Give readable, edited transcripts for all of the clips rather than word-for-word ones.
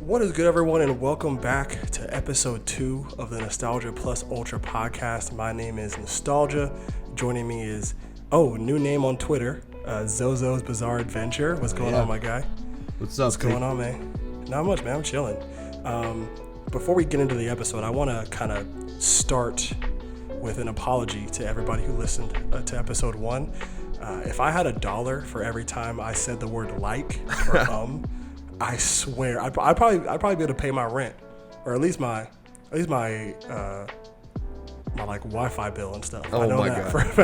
What is good, everyone, and welcome back to episode 2 of the Nostalgia Plus Ultra podcast. My name is Nostalgia. Joining me is, new name on Twitter, Zozo's Bizarre Adventure. What's going on, my guy? What's up? What's going on, man? Not much, man. I'm chilling. Before we get into the episode, I want to kind of start with an apology to everybody who listened to episode 1. If I had $1 for every time I said the word like or I swear, I'd probably be able to pay my rent, or at least my like Wi-Fi bill and stuff. Oh, I know my that God.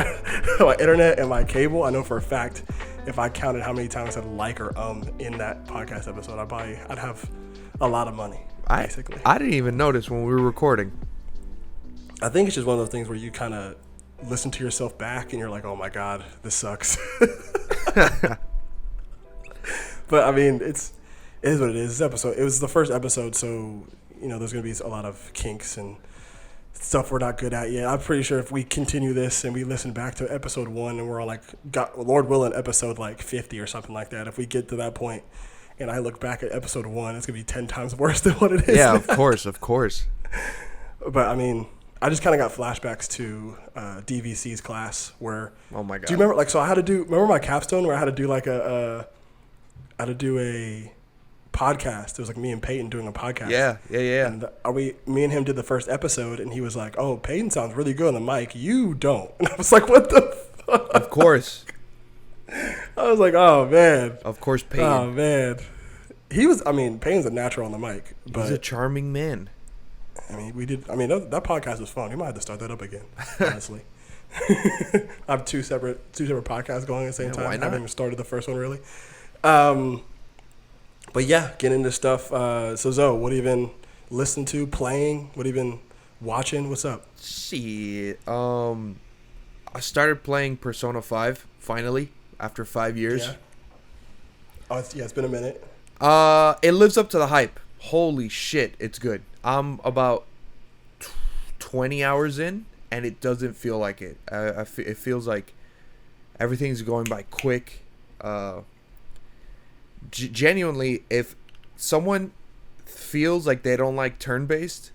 for my internet and my cable. I know for a fact if I counted how many times I said like or in that podcast episode, I'd have a lot of money. Basically, I didn't even notice when we were recording. I think it's just one of those things where you kind of listen to yourself back and you're like, oh my God, this sucks. But I mean, it is what it is. It was the first episode, so there's gonna be a lot of kinks and stuff we're not good at yet. I'm pretty sure if we continue this and we listen back to episode 1 and we're on Lord willing, episode 50 or something like that, if we get to that point and I look back at episode 1, it's gonna be 10 times worse than what it is. Yeah, of course. But I mean, I just kind of got flashbacks to DVC's class where. Oh my God! Do you remember? So I had to do. Remember my capstone where I had to do I had to do a podcast. It was like me and Peyton doing a podcast. Yeah. And me and him did the first episode, and he was like, "Oh, Peyton sounds really good on the mic. You don't." And I was like, "What the fuck?" Of course. I was like, "Oh man." Of course, Peyton. Oh man. Peyton's a natural on the mic. But he's a charming man. That podcast was fun. We might have to start that up again, honestly. I have two separate podcasts going at the same time. Why not? I haven't even started the first one, really. But yeah, get into stuff. So Zoe, what have you been listening to, playing? What have you been watching? What's up? Shit. I started playing Persona 5, finally, after 5 years. Yeah. It's been a minute. It lives up to the hype. Holy shit, it's good. I'm about 20 hours in, and it doesn't feel like it. It feels like everything's going by quick. Genuinely, if someone feels like they don't like turn-based,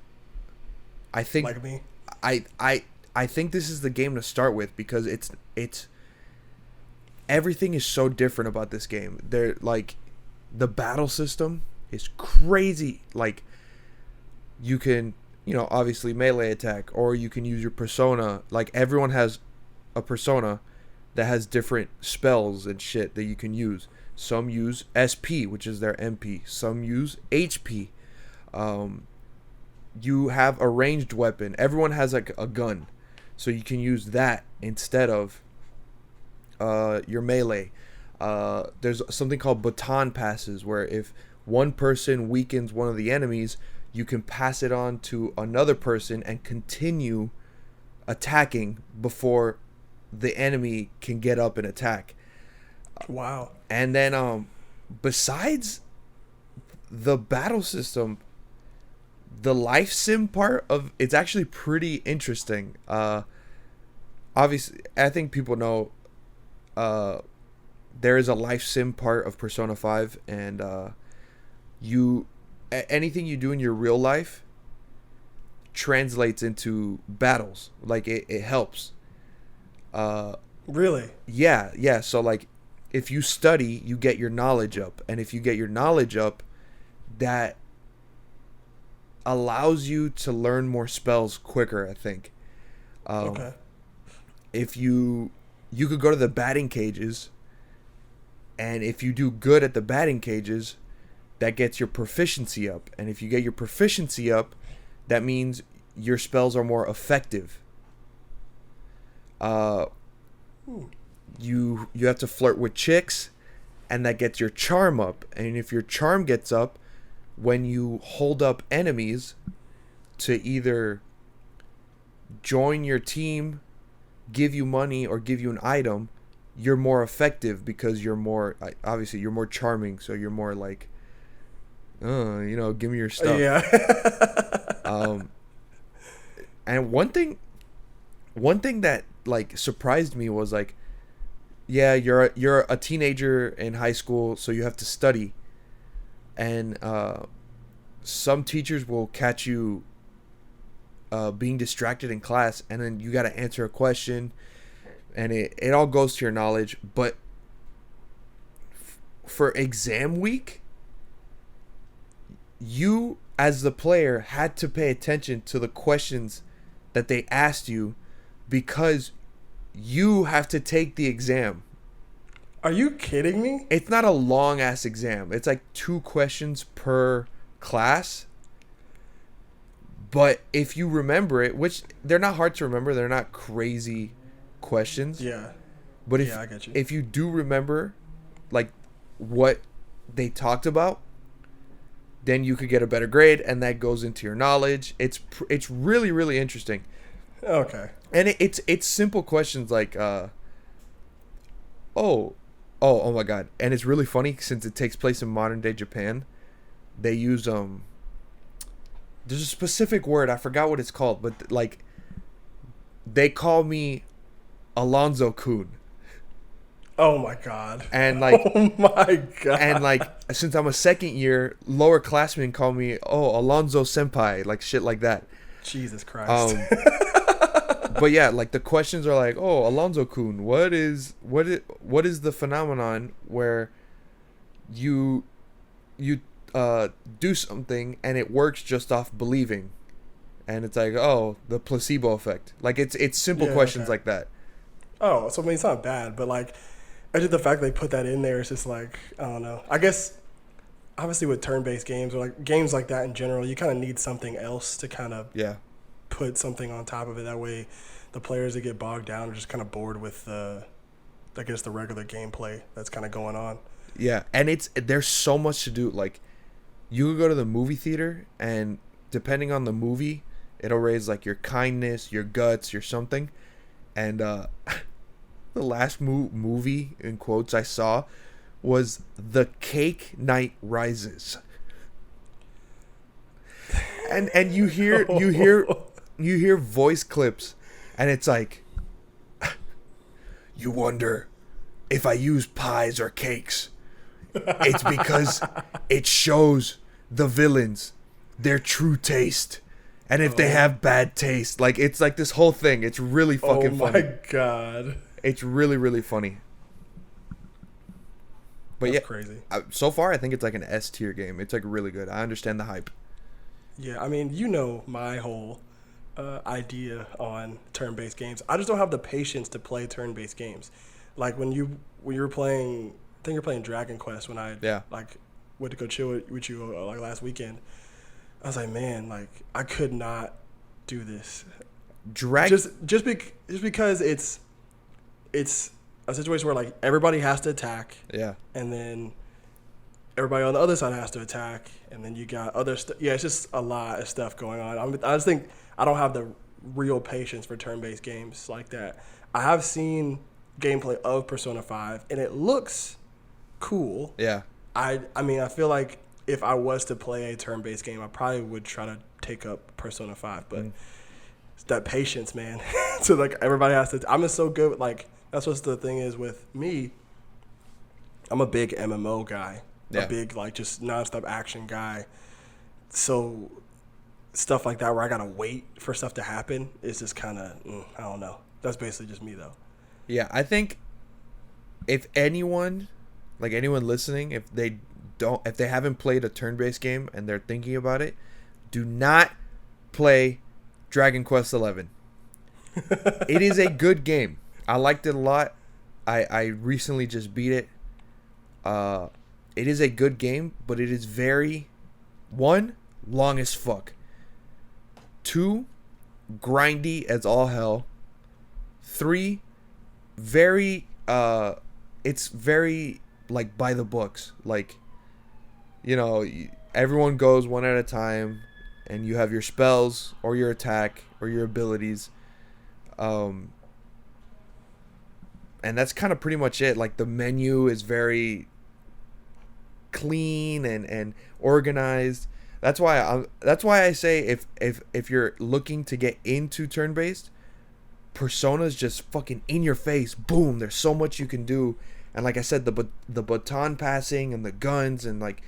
I think like me. I think this is the game to start with, because it's everything is so different about this game. They're like, the battle system is crazy. Like, you can, obviously melee attack, or you can use your persona. Like, everyone has a persona that has different spells and shit that you can use. Some use SP, which is their MP. Some use HP. You have a ranged weapon. Everyone has like a gun, so you can use that instead of your melee. There's something called baton passes, where if one person weakens one of the enemies, you can pass it on to another person and continue attacking before the enemy can get up and attack. Wow. And then besides the battle system, the life sim part of it's actually pretty interesting. Obviously, I think people know there is a life sim part of Persona 5, and anything you do in your real life translates into battles. Like, it helps. Really? Yeah. So like, if you study, you get your knowledge up, and if you get your knowledge up, that allows you to learn more spells quicker, I think. Okay. If you could go to the batting cages, and if you do good at the batting cages, that gets your proficiency up. And if you get your proficiency up, that means your spells are more effective. You have to flirt with chicks, and that gets your charm up. And if your charm gets up, when you hold up enemies to either join your team, give you money or give you an item, you're more effective because you're more obviously you're more charming, so you're more like, give me your stuff. Yeah. And one thing that like surprised me was like, yeah, you're a teenager in high school, so you have to study, and some teachers will catch you being distracted in class, and then you got to answer a question, and it all goes to your knowledge. But for exam week, you as the player had to pay attention to the questions that they asked you, because you have to take the exam. Are you kidding me? It's not a long ass exam. It's like 2 questions per class. But if you remember it, which they're not hard to remember, they're not crazy questions. Yeah. But I get you. if you do remember like what they talked about, then you could get a better grade, and that goes into your knowledge. It's really, really interesting. Okay. And it's simple questions like oh my god. And it's really funny since it takes place in modern day Japan. They use there's a specific word, I forgot what it's called, but like they call me Alonzo Kun. Oh my god. And like oh my god. And like since I'm a second year, lower classmen call me Alonzo Senpai, like shit like that. Jesus Christ. But yeah, like the questions are like, Alonzo Kun, what is the phenomenon where you do something and it works just off believing, and it's like, the placebo effect. Like it's simple questions like that. Oh, so I mean, it's not bad, but like, I just the fact they put that in there is just like, I don't know. I guess obviously with turn-based games or like games like that in general, you kind of need something else to kind of put something on top of it. That way, the players that get bogged down are just kind of bored with I guess the regular gameplay that's kind of going on. Yeah, and there's so much to do. Like, you could go to the movie theater, and depending on the movie, it'll raise like your kindness, your guts, your something. And the last movie in quotes I saw was The Cake Night Rises. And you hear voice clips, and it's like, you wonder if I use pies or cakes. It's because it shows the villains their true taste, and if they have bad taste, like it's like this whole thing. It's really fucking funny. Oh my god, it's really, really funny. But that's crazy. So far I think it's like an S tier game. It's like really good. I understand the hype. Yeah, I mean, my whole idea on turn-based games. I just don't have the patience to play turn-based games. Like when you were playing, I think you're playing Dragon Quest when I like went to go chill with you like last weekend. I was like, man, like I could not do this. Just because it's a situation where like everybody has to attack. Yeah. And then everybody on the other side has to attack, and then you got other stuff. Yeah, it's just a lot of stuff going on. I just think I don't have the real patience for turn-based games like that. I have seen gameplay of Persona 5, and it looks cool. Yeah. I mean, I feel like if I was to play a turn-based game, I probably would try to take up Persona 5, but it's that patience, man. So like everybody has to. I'm just so good. Like that's what the thing is with me. I'm a big MMO guy. A big like just nonstop action guy. So stuff like that where I gotta wait for stuff to happen is just kind of I don't know. That's basically just me though. Yeah, I think if anyone listening, if they haven't played a turn-based game and they're thinking about it, do not play Dragon Quest XI. It is a good game. I liked it a lot. I recently just beat it. It is a good game, but it is very, 1, long as fuck. 2, grindy as all hell. 3, very, it's very, like, by the books. Like, everyone goes one at a time, and you have your spells, or your attack, or your abilities, And that's kind of pretty much it. Like the menu is very clean and organized. That's why I say if you're looking to get into turn-based, Persona's just fucking in your face. Boom, there's so much you can do. And like I said, the baton passing and the guns and like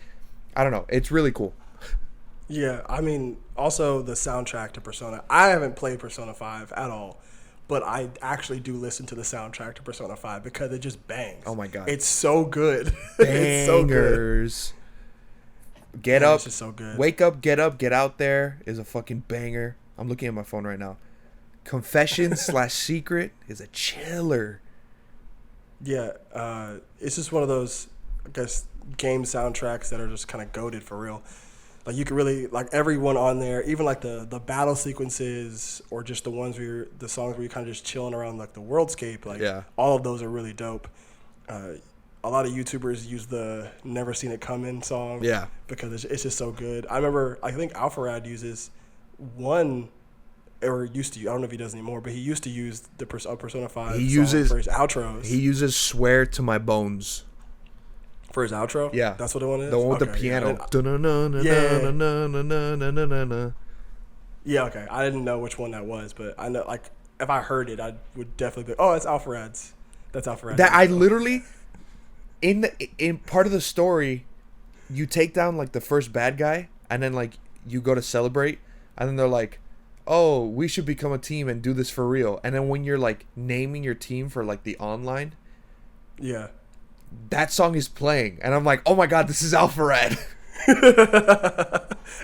I don't know, it's really cool. Yeah, I mean, also the soundtrack to Persona. I haven't played Persona 5 at all, but I actually do listen to the soundtrack to Persona 5 because it just bangs. Oh my god. It's so good. It's so good. Get Man, up. it's just so good. Wake up, get out there is a fucking banger. I'm looking at my phone right now. Confession / Secret is a chiller. Yeah, it's just one of those, I guess, game soundtracks that are just kind of goated for real. Like you could really like everyone on there, even like the battle sequences or just the ones where the songs where you're kind of just chilling around like the worldscape. Like all of those are really dope. A lot of YouTubers use the "Never Seen It Coming" song. Yeah, because it's just so good. I remember I think Alpharad uses one. Or used to, I don't know if he does anymore, but he used to use the Persona 5 song for his outros. He uses "Swear to My Bones" for his outro. Yeah, that's what the one is. The one with the piano. Yeah, okay. I didn't know which one that was, but I know like if I heard it, I would definitely be. Oh, that's Alpharad's. That's Alpharad's. That I literally in part of the story, you take down like the first bad guy, and then like you go to celebrate, and then they're like, oh, we should become a team and do this for real. And then when you're like naming your team for like the online, yeah, that song is playing, and I'm like, oh my god, this is Alpharad.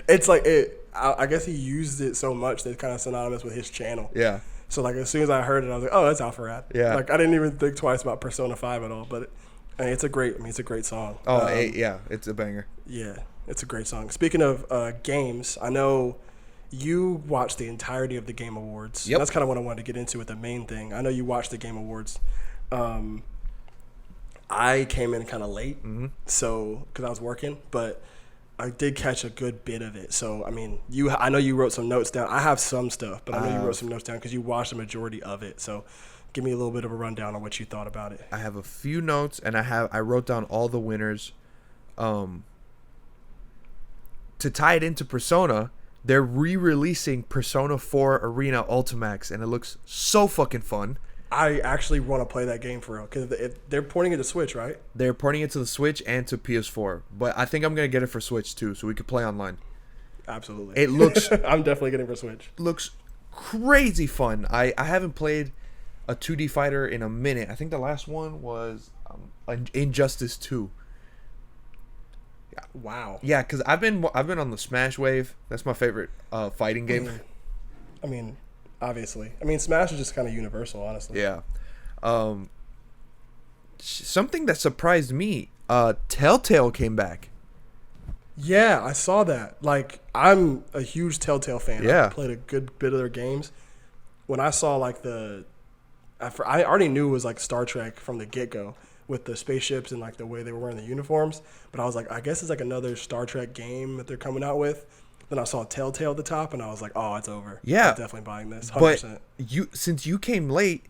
It's like it. I guess he used it so much that it's kind of synonymous with his channel. Yeah. So like as soon as I heard it, I was like, oh, that's Alpharad. Yeah. Like I didn't even think twice about Persona 5 at all, but it's a great. I mean, it's a great song. Oh, yeah, it's a banger. Yeah, it's a great song. Speaking of games, I know you watched the entirety of the Game Awards. Yep. That's kind of what I wanted to get into with the main thing. I know you watched the Game Awards. I came in kind of late, so because I was working, but I did catch a good bit of it. So, I mean, I know you wrote some notes down. I have some stuff, but I know you wrote some notes down because you watched the majority of it. So, give me a little bit of a rundown on what you thought about it. I have a few notes, and I wrote down all the winners. To tie it into Persona, they're re-releasing Persona 4 Arena Ultimax, and it looks so fucking fun. I actually want to play that game for real because they're porting it to Switch, right? They're porting it to the Switch and to PS4, but I think I'm gonna get it for Switch too, so we could play online. Absolutely. It looks. I'm definitely getting it for Switch. Looks crazy fun. I haven't played a 2D fighter in a minute. I think the last one was Injustice 2. Wow. Yeah, because I've been on the Smash wave. That's my favorite fighting game. I mean, obviously. I mean, Smash is just kind of universal, honestly. Yeah. Something that surprised me, Telltale came back. Yeah, I saw that. Like, I'm a huge Telltale fan. Yeah. I played a good bit of their games. When I saw, like, I already knew it was, like, Star Trek from the get-go with the spaceships and, like, the way they were wearing the uniforms. But I was like, I guess it's, like, another Star Trek game that they're coming out with. Then I saw Telltale at the top, and I was like, oh, it's over. Yeah. I'm definitely buying this, 100%. But since you came late,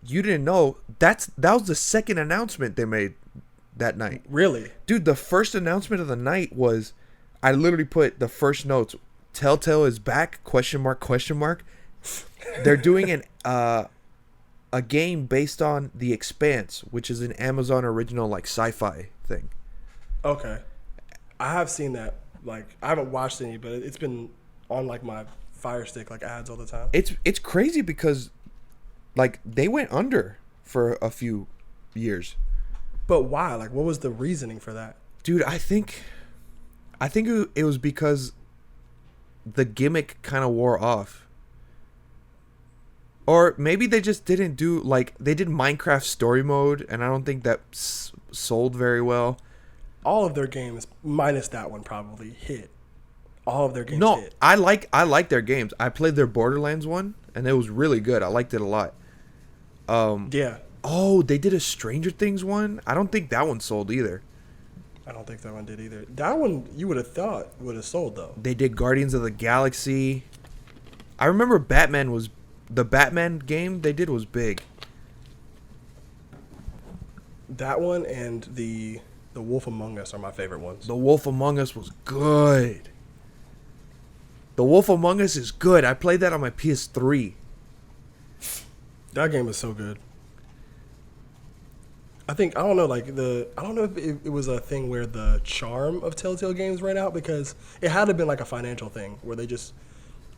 you didn't know. That was the second announcement they made that night. Really? Dude, the first announcement of the night was, I literally put the first notes, Telltale is back, ? They're doing a game based on The Expanse, which is an Amazon original, like, sci-fi thing. Okay. I have seen that. Like, I haven't watched any, but it's been on, like, my Fire Stick, like, ads all the time. It's crazy because, like, they went under for a few years. But why? Like, what was the reasoning for that? Dude, I think it was because the gimmick kind of wore off. Or maybe they just didn't do, like, they did Minecraft story mode, and I don't think that sold very well. All of their games, minus that one, probably hit. All of their games hit. I like their games. I played their Borderlands one, and it was really good. I liked it a lot. Yeah. Oh, they did a Stranger Things one? I don't think that one sold either. I don't think that one did either. That one, you would have thought would have sold, though. They did Guardians of the Galaxy. I remember Batman was the Batman game they did was big. That one and the Wolf Among Us are my favorite ones. The Wolf Among Us was good. The Wolf Among Us is good. I played that on my PS3. That game is so good. I don't know if it was a thing where the charm of Telltale games ran out, because it had to have been like a financial thing where they just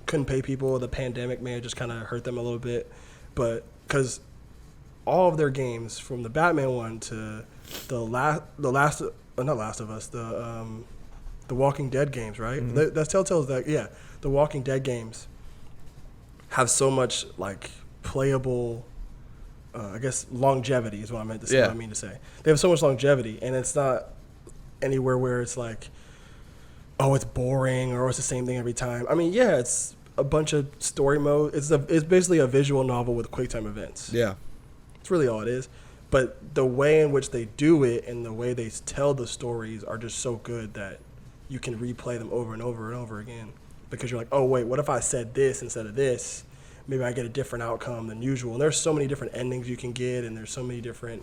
couldn't pay people. The pandemic may have just kind of hurt them a little bit, but because all of their games, from the Batman one to not Last of Us, the Walking Dead games, right? Mm-hmm. That's Telltale's the Walking Dead games have so much like playable. I guess longevity is what I meant to say. Yeah. What I mean to say, they have so much longevity, and it's not anywhere where it's like, oh, it's boring or it's the same thing every time. I mean, yeah, it's a bunch of story mode. It's basically a visual novel with QuickTime events. Yeah. It's really all it is. But the way in which they do it and the way they tell the stories are just so good that you can replay them over and over and over again, because you're like, oh wait, what if I said this instead of this? Maybe I get a different outcome than usual. And there's so many different endings you can get, and there's so many different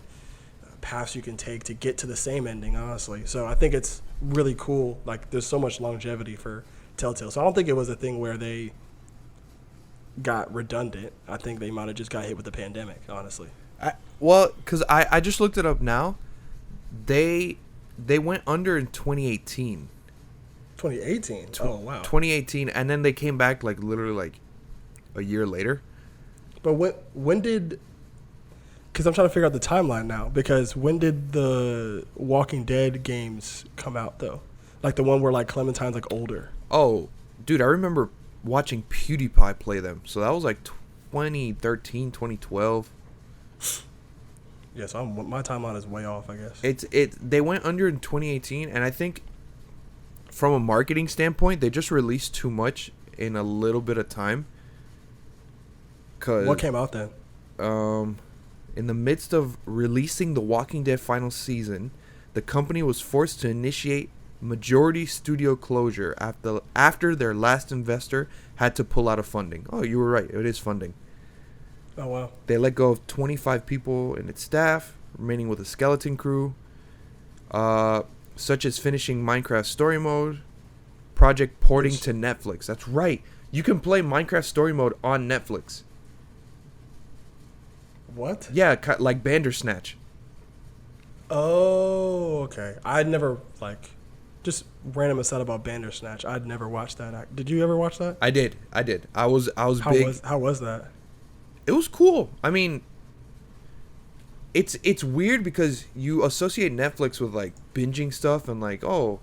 paths you can take to get to the same ending, honestly. So I think it's really cool. Like, there's so much longevity for Telltale. So I don't think it was a thing where they got redundant. I think they might have just got hit with the pandemic, honestly. Because I just looked it up now. They went under in 2018. 2018? Oh, wow. 2018, and then they came back like literally like a year later. But when did... Because I'm trying to figure out the timeline now. Because when did the Walking Dead games come out, though? Like the one where like Clementine's like older. Oh, dude, I remember watching PewDiePie play them. So that was like 2013, 2012. Yeah, so my timeline is way off, I guess. They went under in 2018, and I think from a marketing standpoint, they just released too much in a little bit of time. What came out then? In the midst of releasing The Walking Dead final season, the company was forced to initiate majority studio closure after their last investor had to pull out of funding. Oh, you were right. It is funding. Oh, wow. They let go of 25 people in its staff, remaining with a skeleton crew, such as finishing Minecraft Story Mode, project porting to Netflix. That's right. You can play Minecraft Story Mode on Netflix. What? Yeah, like Bandersnatch. Oh, okay. I'd never, just random aside about Bandersnatch. I'd never watched that. Did you ever watch that? I did. I was big. How was that? It was cool. I mean, it's weird because you associate Netflix with like binging stuff and like, oh,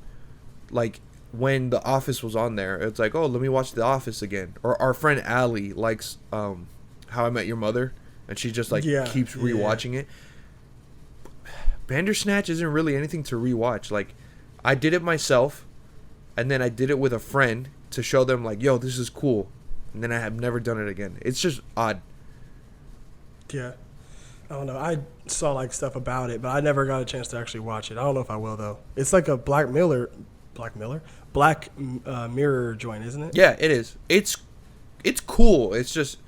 like when The Office was on there, it's like, oh, let me watch The Office again. Or our friend Allie likes How I Met Your Mother, and she just keeps rewatching it. Bandersnatch isn't really anything to rewatch. Like, I did it myself, and then I did it with a friend to show them like, yo, this is cool, and then I have never done it again. It's just odd. Yeah. I don't know. I saw like stuff about it, but I never got a chance to actually watch it. I don't know if I will though. It's like a Black Mirror joint, isn't it? Yeah, it is. It's cool. It's just,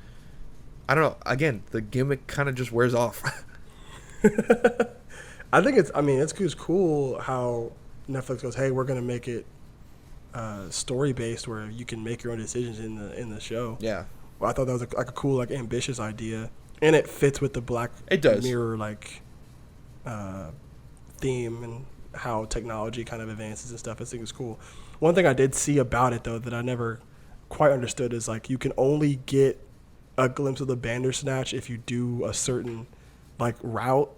I don't know. Again, the gimmick kind of just wears off. I think it's cool how Netflix goes, hey, we're gonna make it story based where you can make your own decisions in the show. Yeah. Well, I thought that was a cool, ambitious idea. And it fits with the Black Mirror theme and how technology kind of advances and stuff. I think it's cool. One thing I did see about it though that I never quite understood is like you can only get a glimpse of the Bandersnatch if you do a certain route,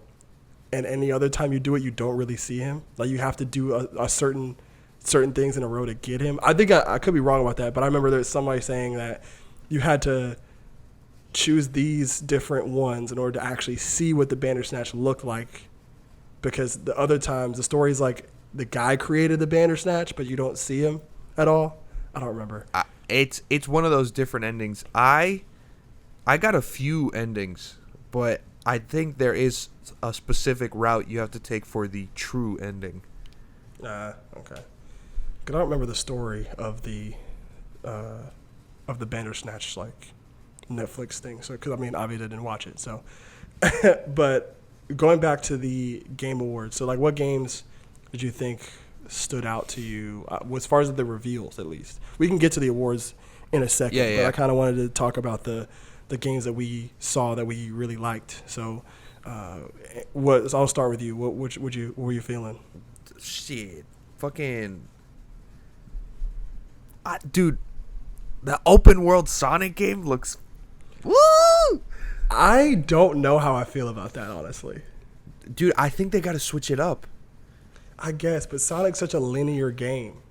and any other time you do it you don't really see him. Like you have to do a certain things in a row to get him. I think I could be wrong about that, but I remember there's somebody saying that you had to choose these different ones in order to actually see what the Bandersnatch looked like, because the other times the story's like the guy created the Bandersnatch but you don't see him at all. I don't remember. It's one of those different endings. I got a few endings, but I think there is a specific route you have to take for the true ending. Okay. 'Cause I don't remember the story of the Bandersnatch Netflix thing. So, because I mean, obviously I didn't watch it. So, but going back to the Game Awards, so like, what games did you think stood out to you as far as the reveals? At least we can get to the awards in a second. Yeah, yeah. But I kind of wanted to talk about the games that we saw that we really liked. So, so I'll start with you. What were you feeling? Shit, fucking, dude, the open world Sonic game looks, woo! I don't know how I feel about that, honestly. Dude, I think they got to switch it up. I guess, but Sonic's such a linear game.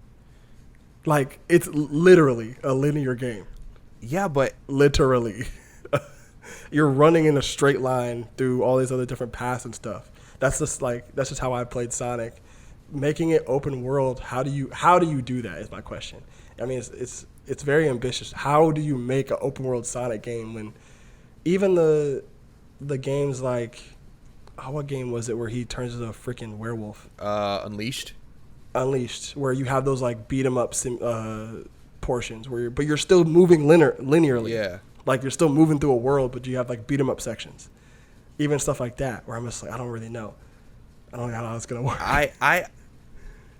Like, it's literally a linear game. Yeah, but Literally. You're running in a straight line through all these other different paths and stuff. That's just how I played Sonic. Making it open world, how do you do that is my question. I mean, it's very ambitious. How do you make an open world Sonic game when even the games like, what game was it where he turns into a freaking werewolf? Unleashed, where you have those like beat 'em up portions but you're still moving linearly. Yeah. Like you're still moving through a world, but you have like beat 'em up sections. Even stuff like that, where I'm just like, I don't really know. I don't know how it's gonna work.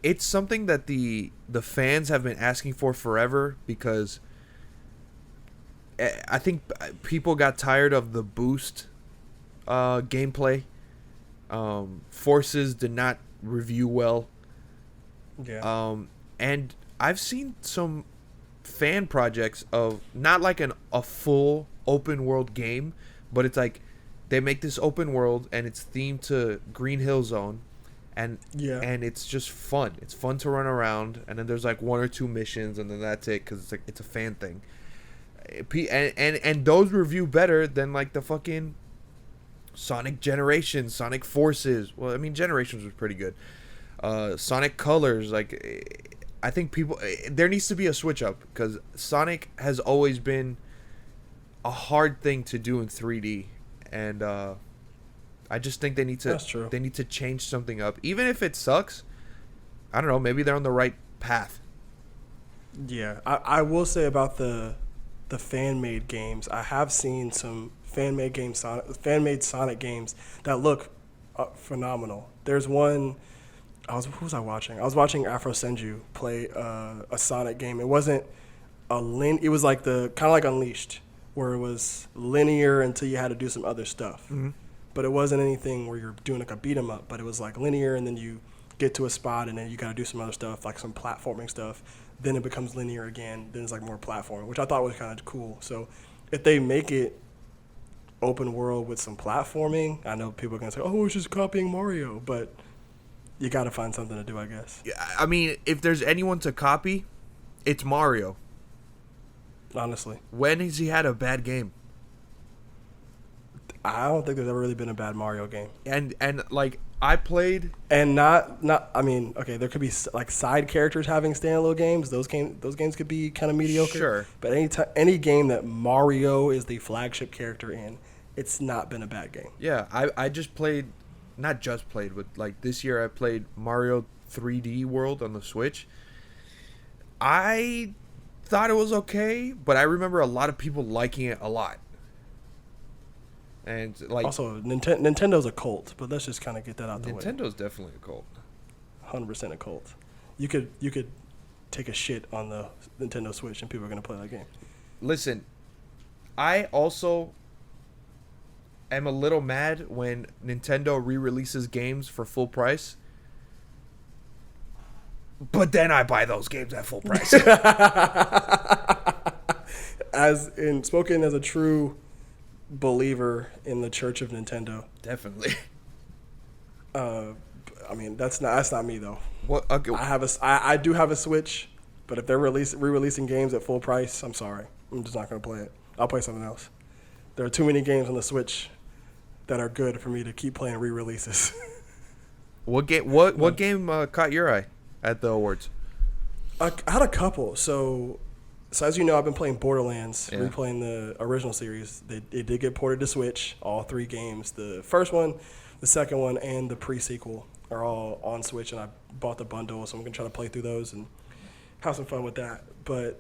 It's something that the fans have been asking for forever, because I think people got tired of the boost gameplay. Forces did not review well. Yeah. And I've seen some fan projects of not like a full open world game, but it's like they make this open world and it's themed to Green Hill Zone, and it's just fun. It's fun to run around, and then there's like one or two missions, and then that's it, because it's a fan thing. And those review better than like the fucking Sonic Generations, Sonic Forces. Well, I mean, Generations was pretty good. Sonic Colors, like, I think there needs to be a switch up, because Sonic has always been a hard thing to do in 3D, and I just think they need to. That's true. They need to change something up, even if it sucks. I don't know. Maybe they're on the right path. Yeah, I will say about the fan made games. I have seen some fan made Sonic games that look phenomenal. There's one. Who was I watching? I was watching Afro Senju play a Sonic game. It wasn't it was like kind of like Unleashed, where it was linear until you had to do some other stuff. Mm-hmm. But it wasn't anything where you're doing like a beat 'em up. But it was like linear, and then you get to a spot, and then you got to do some other stuff, like some platforming stuff. Then it becomes linear again. Then it's like more platforming, which I thought was kind of cool. So if they make it open world with some platforming, I know people are gonna say, "Oh, it's just copying Mario," but you got to find something to do, I guess. Yeah, I mean, if there's anyone to copy, it's Mario. Honestly, When has he had a bad game? I don't think there's ever really been a bad Mario game. And like, I played, And not. I mean, okay, there could be like side characters having standalone games. Those games could be kind of mediocre. Sure. But any game that Mario is the flagship character in, it's not been a bad game. yeah, I just played, not just played, but like this year I played Mario 3D World on the Switch. I thought it was okay, but I remember a lot of people liking it a lot. And like, Also, Nintendo's a cult, but let's just kind of get that out the way. Nintendo's definitely a cult. 100% a cult. You could take a shit on the Nintendo Switch and people are gonna play that game. Listen, I also am a little mad when Nintendo re-releases games for full price, but then I buy those games at full price. Spoken as a true believer in the Church of Nintendo. Definitely. I mean, that's not me though. What? Okay. I do have a Switch, but if they're re-releasing games at full price, I'm sorry, I'm just not gonna play it. I'll play something else. There are too many games on the Switch that are good for me to keep playing re-releases. What game? What game caught your eye at the awards? I had a couple. So as you know, I've been playing Borderlands, replaying the original series. It did get ported to Switch, all 3 games. The first one, the second one, and the pre-sequel are all on Switch, and I bought the bundle, so I'm going to try to play through those and have some fun with that. But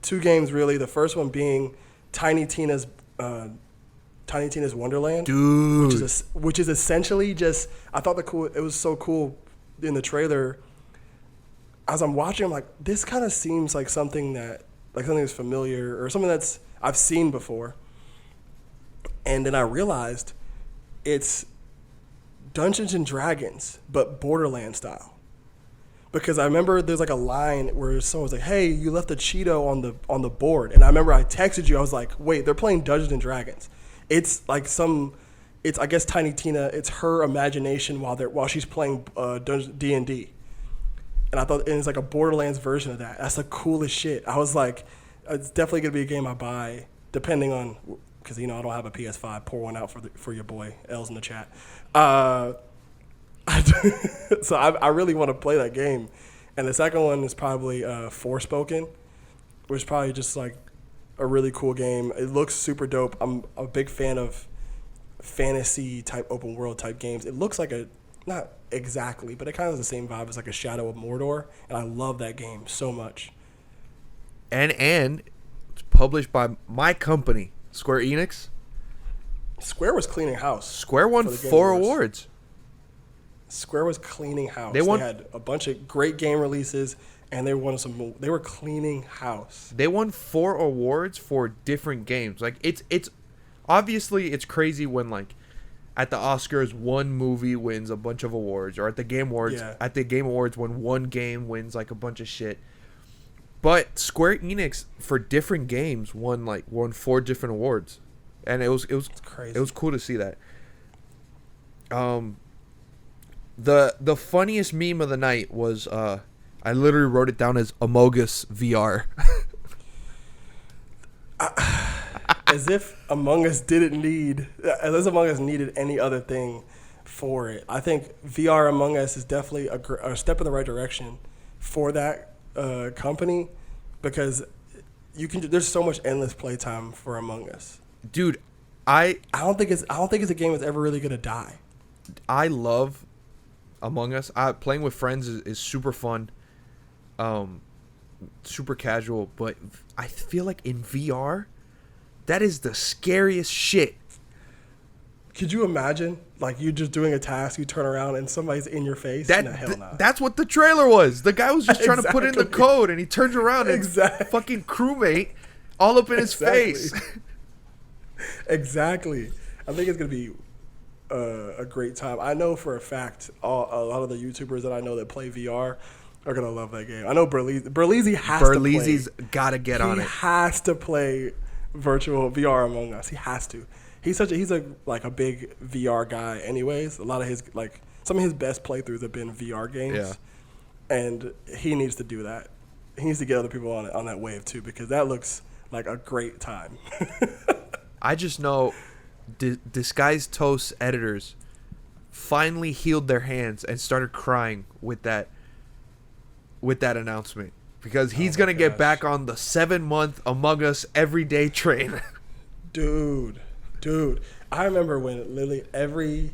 2 games, really. The first one being Tiny Tina's Tiny Tina's Wonderland, Dude. which is essentially just. I thought it was so cool in the trailer. As I'm watching, I'm like, this kind of seems like something that's familiar or something that's I've seen before. And then I realized it's Dungeons and Dragons, but Borderland style. Because I remember there's like a line where someone was like, "Hey, you left a Cheeto on the board," and I remember I texted you. I was like, "Wait, they're playing Dungeons and Dragons." It's like it's I guess Tiny Tina. It's her imagination while she's playing D&D, and I thought it's like a Borderlands version of that. That's the coolest shit. I was like, it's definitely gonna be a game I buy, depending on because I don't have a PS5. Pour one out for your boy L's in the chat. So I really want to play that game. And the second one is probably Forspoken, which is probably just like a really cool game. It looks super dope. I'm a big fan of fantasy type open world type games. It looks like not exactly, but it kind of has the same vibe as like a Shadow of Mordor, and I love that game so much. And it's published by my company, Square Enix. Square was cleaning house. Square won 4 awards. Square was cleaning house. They had a bunch of great game releases, and they were cleaning house. They won 4 awards for different games. Like it's obviously it's crazy when like at the Oscars one movie wins a bunch of awards, or at the Game Awards when one game wins like a bunch of shit. But Square Enix for different games won 4 different awards, and it was crazy. It was cool to see that. The funniest meme of the night was I literally wrote it down as Amogus VR. As if Among Us needed any other thing for it. I think VR Among Us is definitely a step in the right direction for that company, because there's so much endless playtime for Among Us. Dude, I don't think it's a game that's ever really gonna die. I love Among Us. Playing with friends is super fun, super casual. But I feel like in VR, that is the scariest shit. Could you imagine, like, you just doing a task, you turn around and somebody's in your face? No, hell no. That's what the trailer was. The guy was just trying to put in the code, and he turns around and fucking crewmate all up in his face. Exactly. I think it's gonna be a great time. I know for a fact a lot of the YouTubers that I know that play VR are gonna love that game. I know Berlizzi has to play. Berlizzi's gotta get on it. He has to play virtual VR Among Us. He has to. He's a big VR guy anyways. A lot of some of his best playthroughs have been VR games. Yeah. And he needs to do that. He needs to get other people on that wave too, because that looks like a great time. I just know Disguised Toast editors finally healed their hands and started crying with that announcement, because he's going to get back on the 7-month Among Us everyday train. Dude, I remember when literally every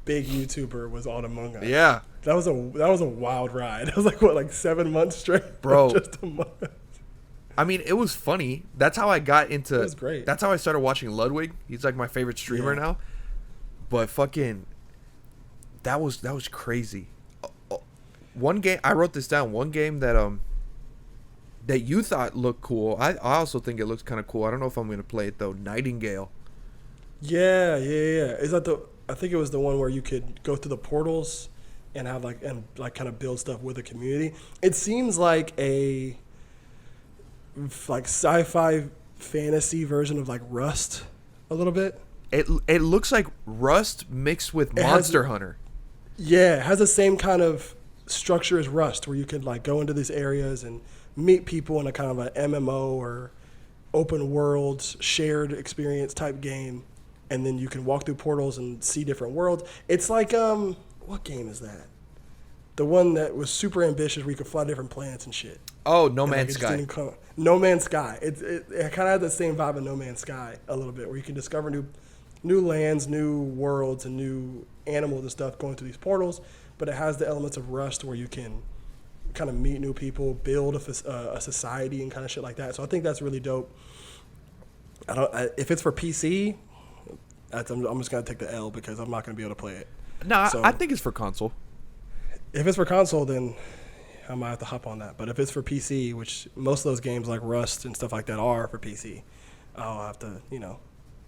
big YouTuber was on Among Us. Yeah. That was a wild ride. It was like 7 months straight, bro. Just Among Us. I mean, it was funny. That's how I got into. It was great. That's how I started watching Ludwig. He's like my favorite streamer now. But fucking, that was crazy. One game, I wrote this down. One game that you thought looked cool. I also think it looks kind of cool. I don't know if I'm gonna play it though. Nightingale. Yeah. Is that I think it was the one where you could go through the portals and have kind of build stuff with the community. It seems like a sci-fi fantasy version of Rust a little bit. It looks like Rust mixed with Monster Hunter. Yeah, it has the same kind of structure as Rust, where you can go into these areas and meet people in a kind of an MMO or open world shared experience type game, and then you can walk through portals and see different worlds. It's like what game is that? The one that was super ambitious, where you could fly different planets and shit. Oh, No Man's Sky. No Man's Sky. It kind of had the same vibe of No Man's Sky a little bit, where you can discover new lands, new worlds, and new animals and stuff going through these portals. But it has the elements of Rust, where you can kind of meet new people, build a society, and kind of shit like that. So I think that's really dope. If it's for PC, I'm just gonna take the L because I'm not gonna be able to play it. No, So I think it's for console. if it's for console, then I might have to hop on that. But if it's for PC, which most of those games like Rust and stuff like that are for PC, I'll have to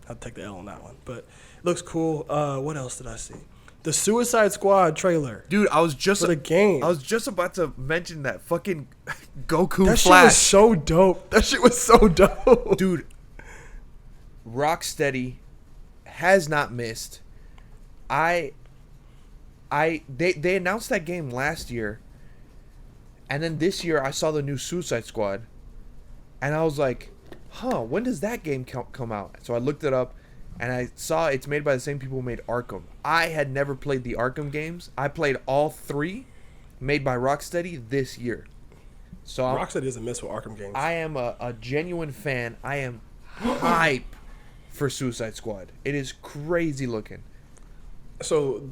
have to take the L on that one. But it looks cool. What else did I see? The Suicide Squad trailer. Dude, I was just For the game. I was just about to mention that fucking Goku That shit Flash. was so dope. That shit was so dope. Dude, Rocksteady has not missed. They announced that game last year, and then this year I saw the new Suicide Squad, and I was like, when does that game come out? So I looked it up, and I saw it's made by the same people who made Arkham. I had never played the Arkham games. I played all three, made by Rocksteady this year. So Rocksteady doesn't miss with Arkham games. I am a genuine fan. I am hype for Suicide Squad. It is crazy looking. So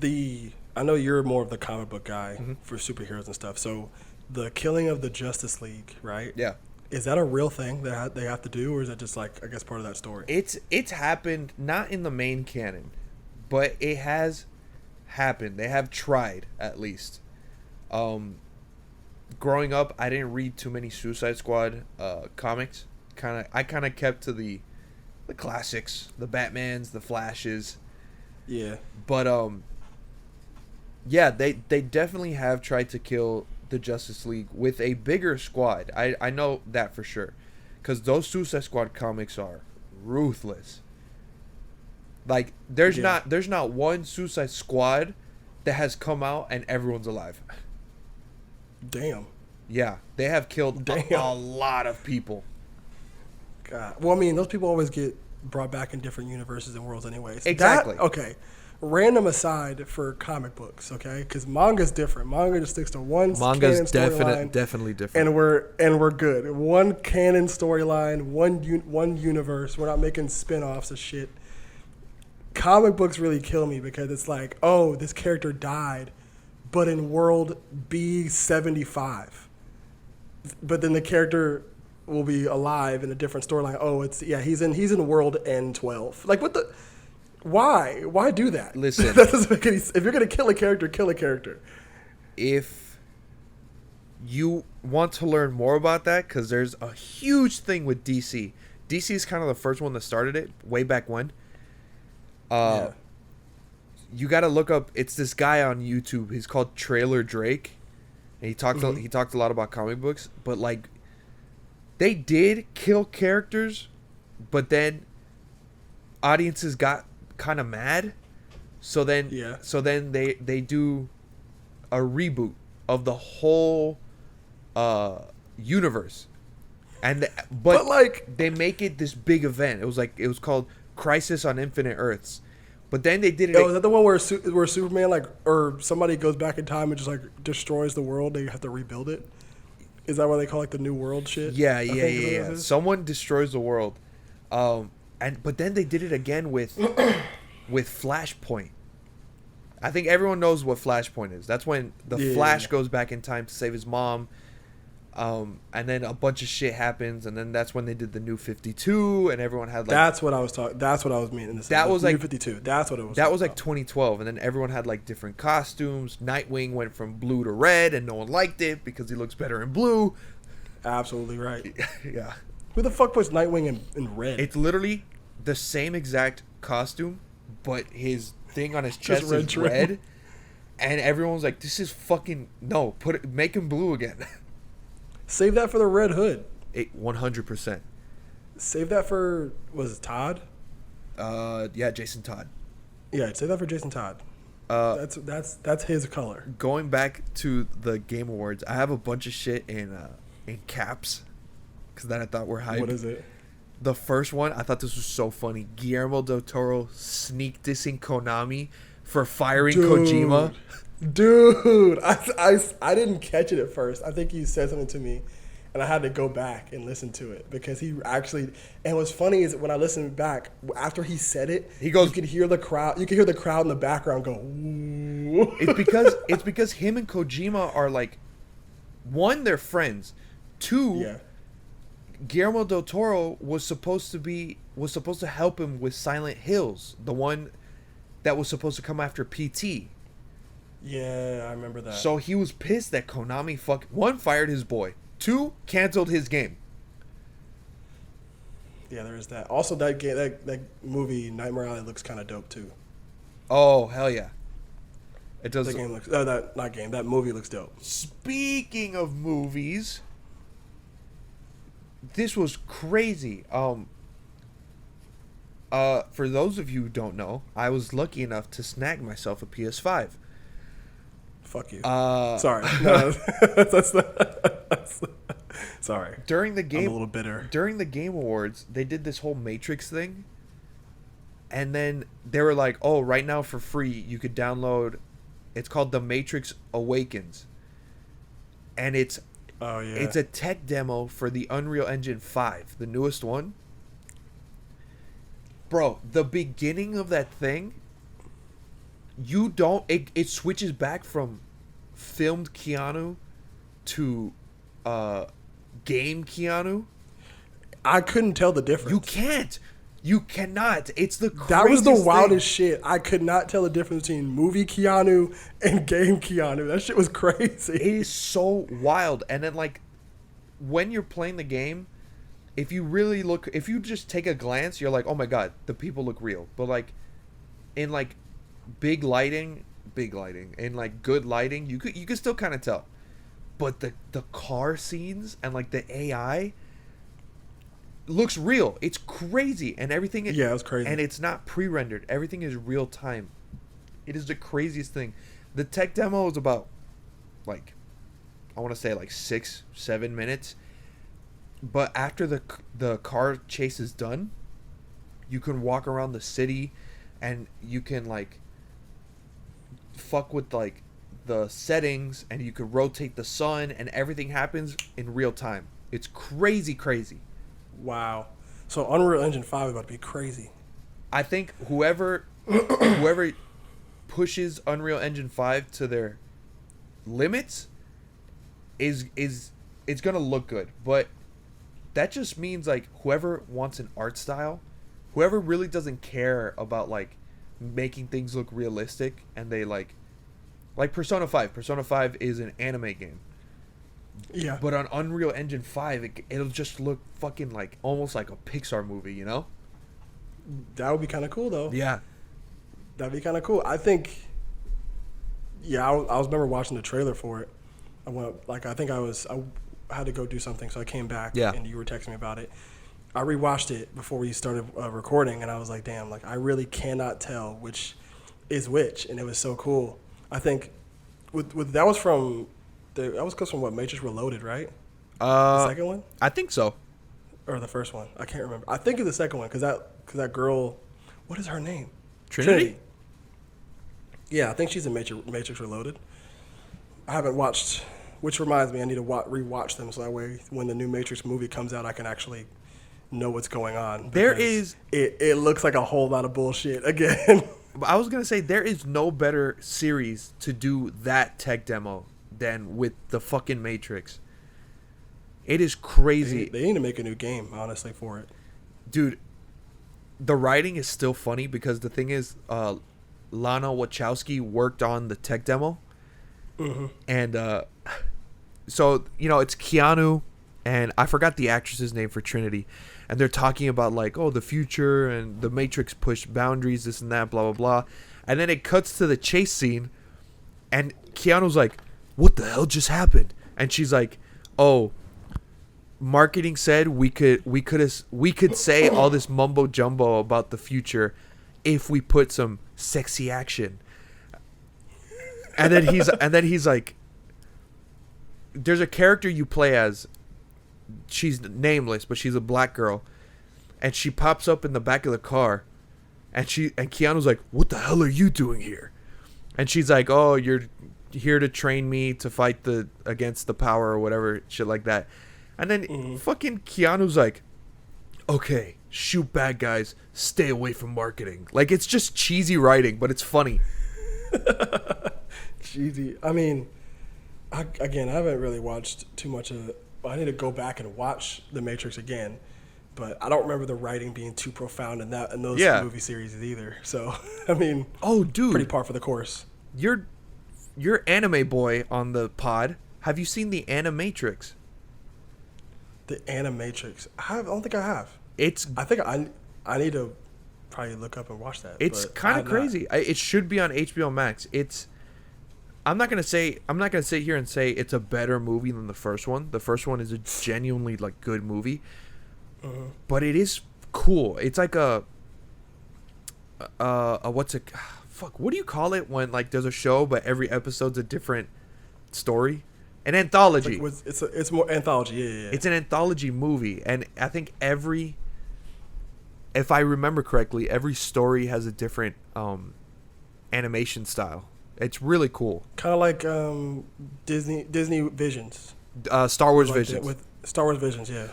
I know you're more of the comic book guy for superheroes and stuff. So the killing of the Justice League, right? Yeah. Is that a real thing that they have to do, or is it just like, I guess, part of that story? It's happened, not in the main canon, but it has happened. They have tried, at least. Growing up, I didn't read too many Suicide Squad comics. I kind of kept to the classics, the Batmans, the Flashes. Yeah. But yeah, they definitely have tried to kill the Justice League with a bigger squad. I know that for sure, because those Suicide Squad comics are ruthless. Like there's not one Suicide Squad that has come out and everyone's alive. Damn. Yeah, they have killed a lot of people. God. Well, I mean, those people always get brought back in different universes and worlds anyways. Exactly. Okay. Random aside for comic books, okay? Because manga's different. Manga just sticks to one canon storyline. Definitely different. And we're good. One canon storyline, one universe. We're not making spin-offs of shit. Comic books really kill me because it's like, oh, this character died, but in world B75. But then the character will be alive in a different storyline. Oh, he's in world N12. Like, what the? Why? Why do that? Listen, That doesn't make any. If you're gonna kill a character, kill a character. If you want to learn more about that, because there's a huge thing with DC. DC is kind of the first one that started it way back when. Yeah. You got to look up. It's this guy on YouTube. He's called Trailer Drake, and he talked a lot about comic books. But like, they did kill characters, but then audiences got kind of mad. So then they do a reboot of the whole universe, but like they make it this big event. It was called Crisis on Infinite Earths. But then they did it. Oh, is that the one where Superman or somebody goes back in time and just like destroys the world? They have to rebuild it. Is that what they call like the New World shit? Yeah. Someone destroys the world, but then they did it again with Flashpoint. I think everyone knows what Flashpoint is. That's when the Flash goes back in time to save his mom. And then a bunch of shit happens, and then that's when they did the New 52, and everyone had like. That's what I was talking. That's what I was meaning. That was like New 52. That's what it was. That was like 2012, and then everyone had like different costumes. Nightwing went from blue to red, and no one liked it because he looks better in blue. Absolutely right. Yeah. Who the fuck puts Nightwing in red? It's literally the same exact costume, but his thing on his chest is red, and everyone's like, "This is fucking no. Make him blue again." Save that for the Red Hood. 100%. Save that for, was it Todd? Yeah, Jason Todd. Yeah, save that for Jason Todd. That's his color. Going back to the Game Awards, I have a bunch of shit in caps because that I thought were hype. What is it? The first one, I thought this was so funny. Guillermo del Toro sneak dissing Konami for firing Kojima. Dude, I didn't catch it at first. I think you said something to me, and I had to go back and listen to it because he actually. And what's funny is when I listened back after he said it, he goes. You could hear the crowd. You could hear the crowd in the background go. Ooh. It's because him and Kojima are like, one, they're friends. Two, Guillermo del Toro was supposed to be was supposed to help him with Silent Hills, the one that was supposed to come after PT. Yeah, I remember that. So he was pissed that Konami one, fired his boy, two, canceled his game. Yeah, there is that. Also, that game, that movie Nightmare Alley looks kind of dope too. Oh hell yeah, it does. The game looks that movie looks dope. Speaking of movies, this was crazy. For those of you who don't know, I was lucky enough to snag myself a PS5. Fuck you. Sorry. No, sorry. During the game, I'm a little bitter. During the Game Awards, they did this whole Matrix thing, and then they were like, "Oh, right now for free, you could download." It's called The Matrix Awakens, and it's a tech demo for the Unreal Engine 5, the newest one. Bro, the beginning of that thing, it switches back from filmed Keanu to game Keanu. I couldn't tell the difference. You cannot. It's the craziest That was the wildest thing. shit. I could not tell the difference between movie Keanu and game Keanu. That shit was crazy. It is so wild. And then, like, when you're playing the game, if you just take a glance, you're like, oh my god, the people look real. But, like, in, like, big lighting, in, like, good lighting, you could still kind of tell. But the car scenes and, like, the AI looks real. It's crazy. And everything... Yeah, it's crazy. And it's not pre-rendered. Everything is real time. It is the craziest thing. The tech demo is about, like, I want to say, like, 6-7 minutes. But after the car chase is done, you can walk around the city and you can, like, fuck with, like, the settings, and you can rotate the sun, and everything happens in real time. It's crazy. Wow. So Unreal Engine 5 is about to be crazy. I think whoever pushes Unreal Engine 5 to their limits is it's going to look good. But that just means, like, whoever wants an art style, whoever really doesn't care about, like, making things look realistic, and they like Persona 5. Persona 5 is an anime game. Yeah. But on Unreal Engine 5, it'll just look fucking like almost like a Pixar movie, you know? That would be kind of cool, though. Yeah. That'd be kind of cool. I think... Yeah, I was remember watching the trailer for it. I had to go do something, so I came back, and you were texting me about it. I rewatched it before we started recording, and I was like, damn, like, I really cannot tell which is which, and it was so cool. I think that was from what, Matrix Reloaded, right? The second one? I think so. Or the first one? I can't remember. I think it's the second one, because that girl, what is her name? Trinity? Yeah, I think she's in Matrix Reloaded. I haven't watched, which reminds me, I need to rewatch them, so that way when the new Matrix movie comes out, I can actually know what's going on. It looks like a whole lot of bullshit again. I was going to say, there is no better series to do that tech demo than with the fucking Matrix. It is crazy. They need to make a new game, honestly, for it. Dude, the writing is still funny because the thing is, Lana Wachowski worked on the tech demo. Mm-hmm. And so, you know, it's Keanu, and I forgot the actress's name for Trinity. And they're talking about, like, oh, the future and the Matrix pushed boundaries, this and that, blah, blah, blah. And then it cuts to the chase scene, and Keanu's like, what the hell just happened? And she's like, oh, marketing said we could say all this mumbo jumbo about the future if we put some sexy action. And then he's like, there's a character you play as. She's nameless, but she's a black girl, and she pops up in the back of the car, and Keanu's like, what the hell are you doing here? And she's like, oh, you're here to train me to fight against the power or whatever shit like that. And then fucking Keanu's like, okay, shoot bad guys, stay away from marketing. Like, it's just cheesy writing, but it's funny. Cheesy. I mean, I haven't really watched too much of it. I need to go back and watch The Matrix again. but I don't remember the writing being too profound in those Yeah. movie series either. So I mean, Oh, dude, pretty par for the course. you're anime boy on the pod. Have you seen the Animatrix? The Animatrix. I don't think I have. It's I think I need to probably look up and watch that. It's but kind I of have not. crazy. It should be on HBO Max. I'm not gonna sit here and say it's a better movie than the first one. The first one is a genuinely like good movie, but it is cool. It's like a what's it? Fuck, what do you call it when like there's a show but every episode's a different story? An anthology. It's more anthology. Yeah. It's an anthology movie, and I think if I remember correctly, every story has a different animation style. It's really cool. Kind of like Disney Visions. Star Wars Like Visions. with Star Wars Visions, yeah.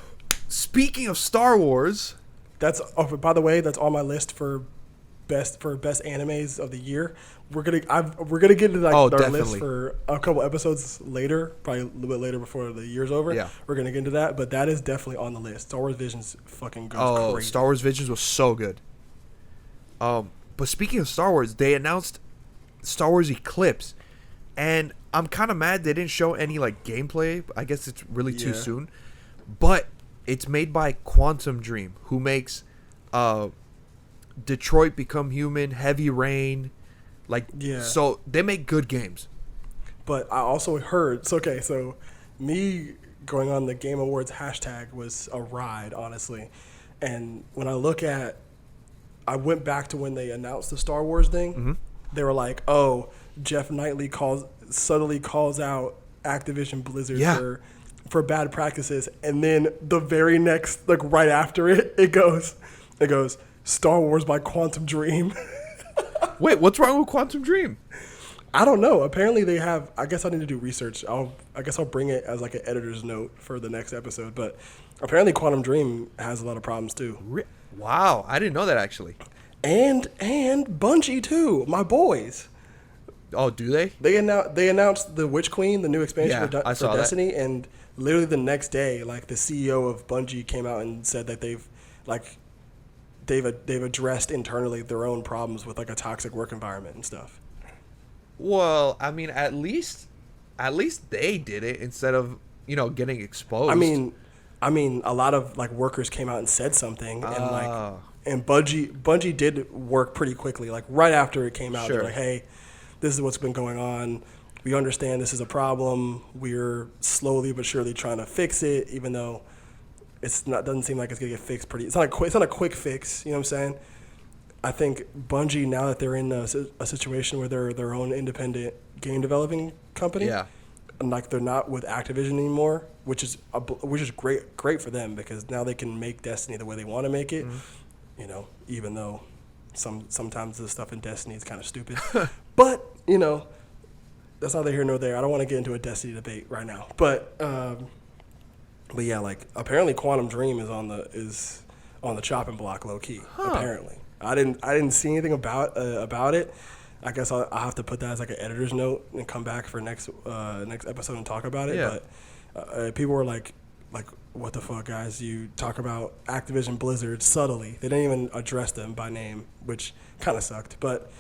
Speaking of Star Wars, That's by the way, that's on my list for best animes of the year. We're gonna get into like our definitely. list for a couple episodes later, probably a little bit later before the year's over. Yeah. We're gonna get into that, but that is definitely on the list. Star Wars Visions fucking goes crazy. Star Wars Visions was so good. But speaking of Star Wars, they announced Star Wars Eclipse, and I'm kind of mad they didn't show any like gameplay. I guess it's really too Yeah. soon, but it's made by Quantum Dream, who makes Detroit Become Human, Heavy Rain, Yeah. So they make good games. But I also heard so me going on the Game Awards hashtag was a ride, honestly. And when I went back to when they announced the Star Wars thing. They were like, "Oh, Jeff Knightley subtly calls out Activision Blizzard for bad practices," and then the very next, like right after it goes, Star Wars by Quantum Dream. Wait, what's wrong with Quantum Dream? I don't know. Apparently they have. I guess I need to do research. I guess I'll bring it as like an editor's note for the next episode. But apparently Quantum Dream has a lot of problems too. Wow, I didn't know that actually. And Bungie too, my boys. Oh, do they? They announced the Witch Queen, the new expansion Yeah, I for saw that. Destiny, and literally the next day, like the CEO of Bungie came out and said that they've addressed internally their own problems with like a toxic work environment and stuff. Well, I mean, at least they did it instead of getting exposed. I mean, a lot of like workers came out and said something, and Bungie did work pretty quickly. Like right after it came out, Sure. they're like, "Hey, this is what's been going on. We understand this is a problem. We're slowly but surely trying to fix it, even though doesn't seem like it's gonna get fixed pretty. It's not a quick fix. You know what I'm saying? I think Bungie, now that they're in a situation where they're their own independent game developing company, Yeah. and like they're not with Activision anymore, which is great for them, because now they can make Destiny the way they want to make it. Even though sometimes the stuff in Destiny is kind of stupid, but that's neither here nor there. I don't want to get into a Destiny debate right now, but yeah, like apparently Quantum Dream is on the chopping block, low key. Apparently, I didn't see anything about it. I guess I'll have to put that as like an editor's note and come back for next episode and talk about it. Yeah. But people were like, what the fuck, guys? You talk about Activision Blizzard subtly. They didn't even address them by name, which kind of sucked. But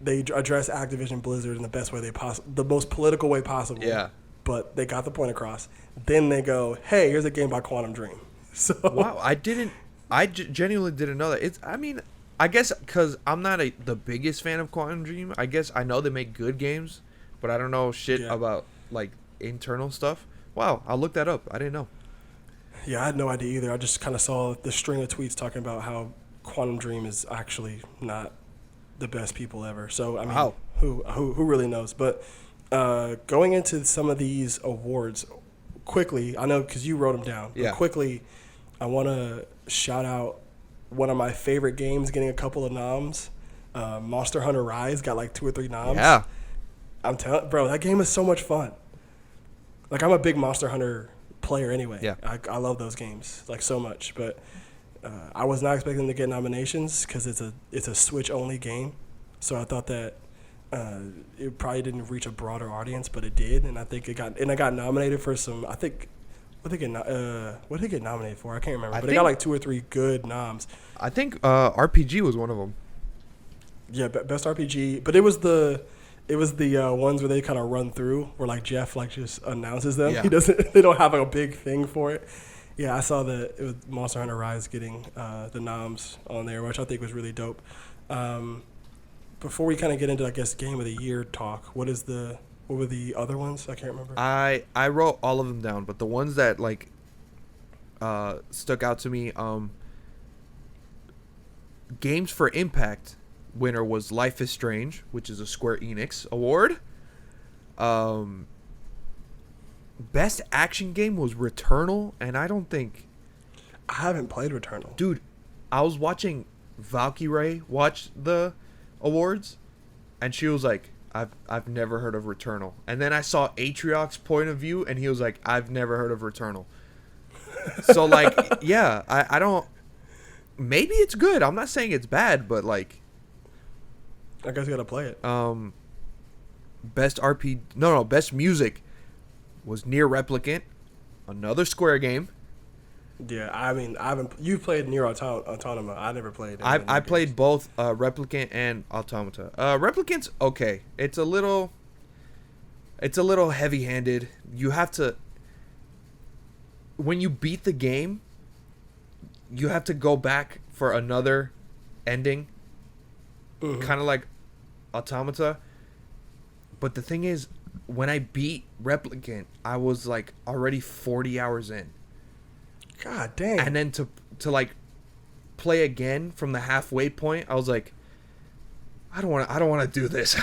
they addressed Activision Blizzard in the best way the most political way possible. Yeah. But they got the point across. Then they go, hey, here's a game by Quantum Dream. So Wow, I genuinely didn't know that. I guess because I'm not the biggest fan of Quantum Dream. I guess I know they make good games, but I don't know shit about like internal stuff. Wow, I'll look that up. I didn't know. Yeah, I had no idea either. I just kind of saw the string of tweets talking about how Quantum Dream is actually not the best people ever. So I mean, Wow. who really knows? But going into some of these awards quickly, I know because you wrote them down. Yeah. But quickly, I want to shout out one of my favorite games getting a couple of noms. Monster Hunter Rise got like 2 or 3 noms. Yeah. I'm telling, bro, that game is so much fun. Like, I'm a big Monster Hunter player anyway. Yeah. I love those games like so much, but I was not expecting to get nominations because it's a Switch only game. So I thought that it probably didn't reach a broader audience, but it did, and I think it got nominated for some, I think, what did they get nominated for? I can't remember. I But they got think like 2 or 3 good noms. I think RPG was one of them. Yeah, best RPG. But it was the ones where they kind of run through, where like Jeff like just announces them. Yeah. He doesn't. They don't have like a big thing for it. Yeah, I saw that it was Monster Hunter Rise getting the noms on there, which I think was really dope. Before we kind of get into, I guess, Game of the Year talk, what were the other ones? I can't remember. I wrote all of them down, but the ones that like stuck out to me, Games for Impact winner was Life is Strange, which is a Square Enix award. Best action game was Returnal, and I don't think, I haven't played Returnal. dude, I was watching Valkyrie watch the awards, and she was like, I've never heard of Returnal. And then I saw Atriox's point of view, and he was like, I've never heard of Returnal. So like, yeah, I don't. Maybe it's good. I'm not saying it's bad, but like, I guess you gotta play it. Best music was Near Replicant, another Square game. Yeah, I mean, you've played Nier Autonoma. I never played. I played both Replicant and Automata. Replicant's okay. It's a little heavy-handed. You have to, when you beat the game, you have to go back for another ending, kind of like Automata. But the thing is, when I beat Replicant, I was like already 40 hours in. God dang. And then to like play again from the halfway point, I was like, I don't want to do this.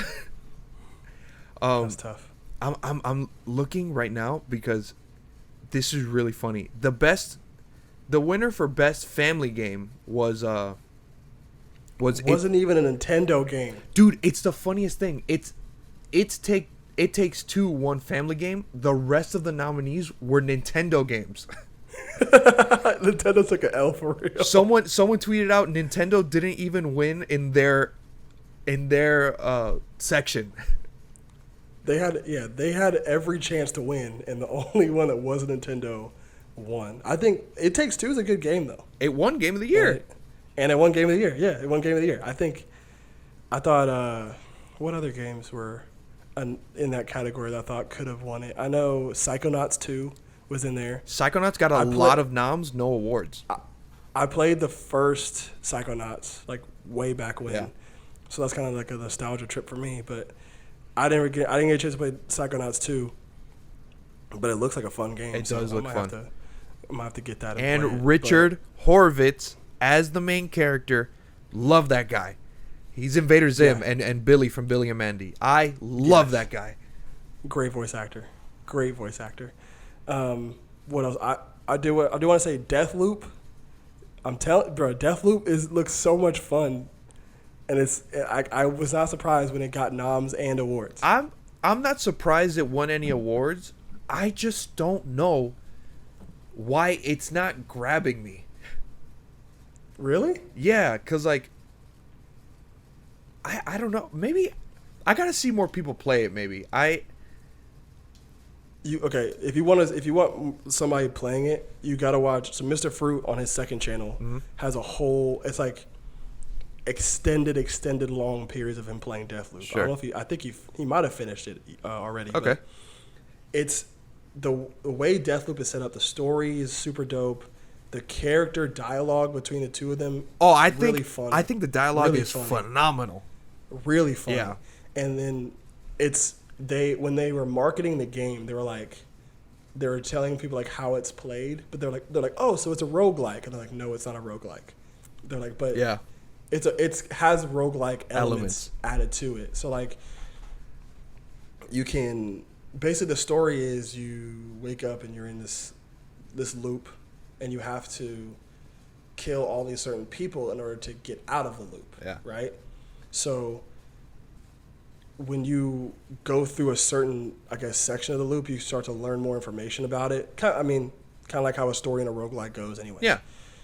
That's tough. I'm looking right now because this is really funny. The winner for best family game wasn't even a Nintendo game. Dude, it's the funniest thing. It Takes Two won family game. The rest of the nominees were Nintendo games. Nintendo took an L for real. Someone tweeted out Nintendo didn't even win in their section. They had every chance to win, and the only one that wasn't Nintendo won. I think It Takes Two is a good game though. It won Game of the Year. And it won Game of the Year. Yeah, it won Game of the Year. I thought what other games were in that category that I thought could have won it? I know Psychonauts 2 was in there. Psychonauts got a lot of noms, no awards. I played the first Psychonauts like way back when. Yeah. So that's kind of like a nostalgia trip for me, but I didn't get a chance to play Psychonauts 2. But it looks like a fun game. It does look fun. I might have to get that. And play it, Richard Horvitz as the main character. Love that guy. He's Invader Zim and Billy from Billy and Mandy. I love that guy. Great voice actor. What else? I do want to say Deathloop. I'm telling, bro, Deathloop looks so much fun, and I was not surprised when it got noms and awards. I'm not surprised it won any awards. I just don't know why it's not grabbing me. Really? Yeah, cause like I don't know. Maybe I gotta see more people play it. Maybe If you want somebody playing it, you gotta watch. So Mr. Fruit on his second channel has a whole. It's like extended long periods of him playing Deathloop. Sure. I don't know if I think he might have finished it already. Okay. It's the way Deathloop is set up. The story is super dope. The character dialogue between the two of them. Really funny. I think the dialogue Really is funny. phenomenal. Really funny. Yeah. And then when they were marketing the game, they were telling people like how it's played, but they're like, oh, so it's a roguelike. And they're like, no, it's not a roguelike. They're like, but Yeah. it has roguelike elements added to it. So like you can basically, the story is you wake up and you're in this loop, and you have to kill all these certain people in order to get out of the loop. Yeah. Right? So when you go through a certain, I guess, section of the loop, you start to learn more information about it. Kind of like how a story in a roguelike goes anyway. Yeah.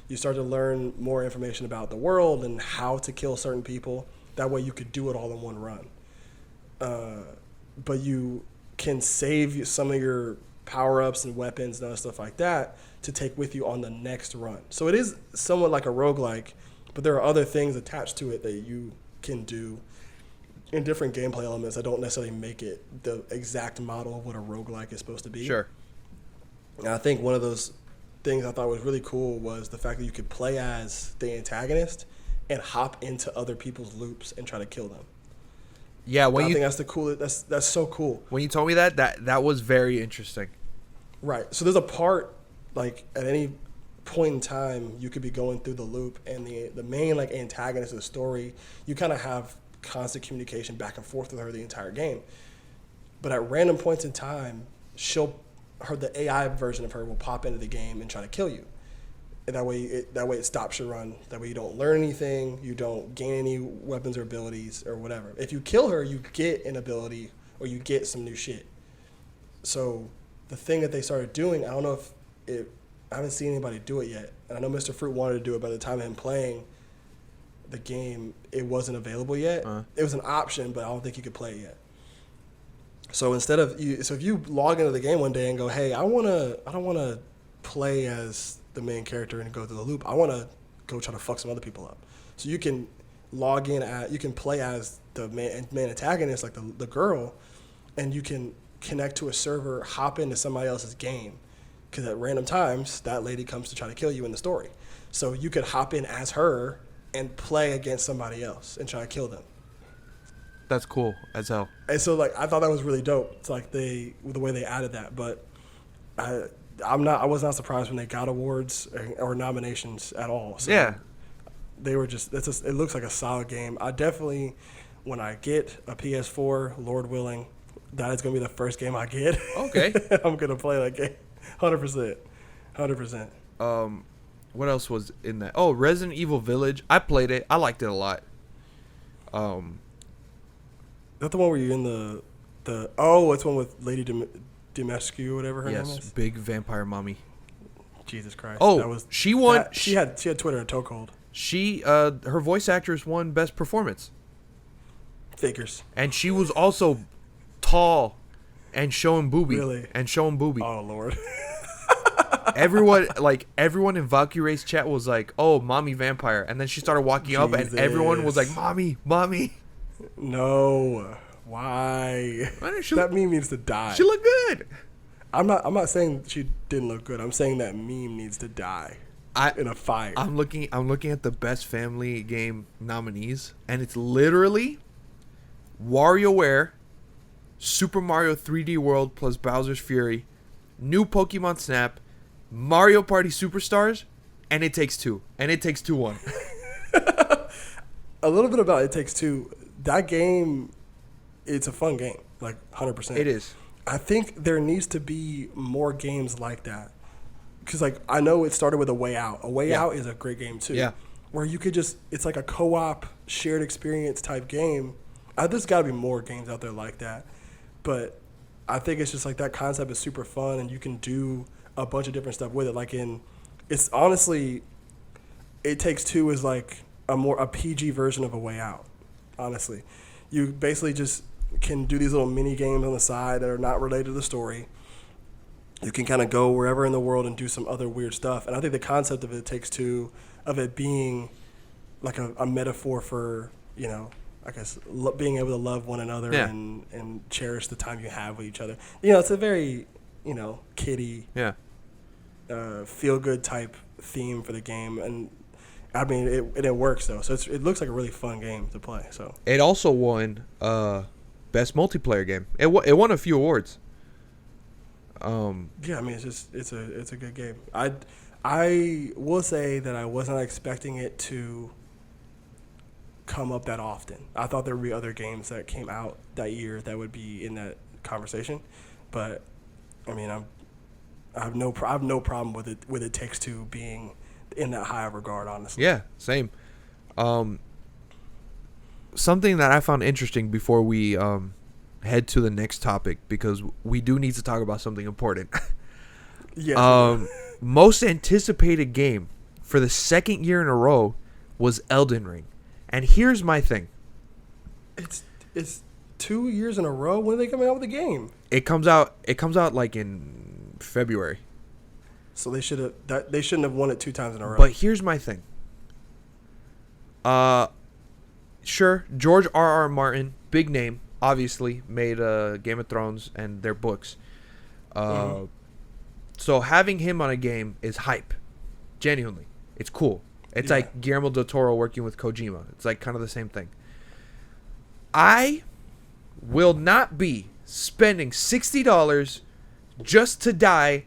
You start to learn more information about the world and how to kill certain people. That way you could do it all in one run. But you can save some of your power ups and weapons and other stuff like that to take with you on the next run. So it is somewhat like a roguelike, but there are other things attached to it that you can do in different gameplay elements that don't necessarily make it the exact model of what a roguelike is supposed to be. Sure. And I think one of those things I thought was really cool was the fact that you could play as the antagonist and hop into other people's loops and try to kill them. Yeah, I think that's the coolest. That's so cool. When you told me that was very interesting. Right. So there's a part, like, at any point in time, you could be going through the loop, and the main, like, antagonist of the story, you kind of have constant communication back and forth with her the entire game. But at random points in time, the AI version of her will pop into the game and try to kill you. And that way it stops your run. That way you don't learn anything, you don't gain any weapons or abilities or whatever. If you kill her, you get an ability or you get some new shit. So the thing that they started doing, I don't know if I haven't seen anybody do it yet. And I know Mr. Fruit wanted to do it. By the time of him playing the game, it wasn't available yet. It was an option, but I don't think you could play it yet. So if you log into the game one day and go, hey, I don't wanna play as the main character and go through the loop. I want to go try to fuck some other people up. So you can log in you can play as the main antagonist, like the girl, and you can connect to a server, hop into somebody else's game, because at random times that lady comes to try to kill you in the story. So you could hop in as her and play against somebody else and try to kill them. That's cool as hell. And so, like, I thought that was really dope. It's like the way they added that, but I was not surprised when they got awards or nominations at all. So yeah, they were just. It looks like a solid game. I definitely, when I get a PS4, Lord willing, that is gonna be the first game I get. Okay. I'm gonna play that game, 100%. What else was in that? Oh, Resident Evil Village. I played it. I liked it a lot. Is that the one where you're in the? Oh, it's one with Lady Dimitrescu, whatever her name is. Yes, big vampire mommy. Jesus Christ. Oh, she won. She had Twitter in a chokehold. Her voice actress won Best Performance. Figures. And she was also tall and showing boobie. Really? And showing boobie. Oh, Lord. Everyone in Valkyrie's chat was like, "Oh, mommy vampire," and then she started walking up, and everyone was like, "Mommy." No. Why? That meme needs to die. She looked good. I'm not saying she didn't look good. I'm saying that meme needs to die in a fire. I'm looking at the best family game nominees, and it's literally WarioWare, Super Mario 3D World plus Bowser's Fury, New Pokemon Snap, Mario Party Superstars, and It Takes Two. And It Takes Two won. A little bit about It Takes Two. That game, it's a fun game, like 100%. It is. I think there needs to be more games like that. Because, like, I know it started with A Way Out. A Way Out is a great game, too. Yeah. Where you could it's like a co-op, shared experience type game. There's got to be more games out there like that. But I think it's just like that concept is super fun, and you can do a bunch of different stuff with it. Like it's honestly, It Takes Two is like a PG version of A Way Out. Honestly, you basically just can do these little mini games on the side that are not related to the story. You can kind of go wherever in the world and do some other weird stuff. And I think the concept of It Takes Two, of it being like a metaphor for, I guess, being able to love one another and cherish the time you have with each other. It's a very, kiddie, feel-good type theme for the game. And, I mean, it works, though. So it looks like a really fun game to play. So it also won Best Multiplayer Game. It won a few awards. Yeah, I mean, it's a good game. I will say that I was not expecting it to come up that often. I thought there would be other games that came out that year that would be in that conversation, but I mean, I have no problem with It Takes Two being in that high of regard, honestly. Yeah, same. Something that I found interesting before we head to the next topic, because we do need to talk about something important. Yes. Most anticipated game for the second year in a row was Elden Ring. And here's my thing. It's 2 years in a row. When are they coming out with the game? It comes out like in February. So they shouldn't have won it 2 times in a row. But here's my thing. Sure, George R.R. Martin, big name, obviously made Game of Thrones and their books. So having him on a game is hype. Genuinely, it's cool. It's like Guillermo del Toro working with Kojima. It's like kind of the same thing. I will not be spending $60 just to die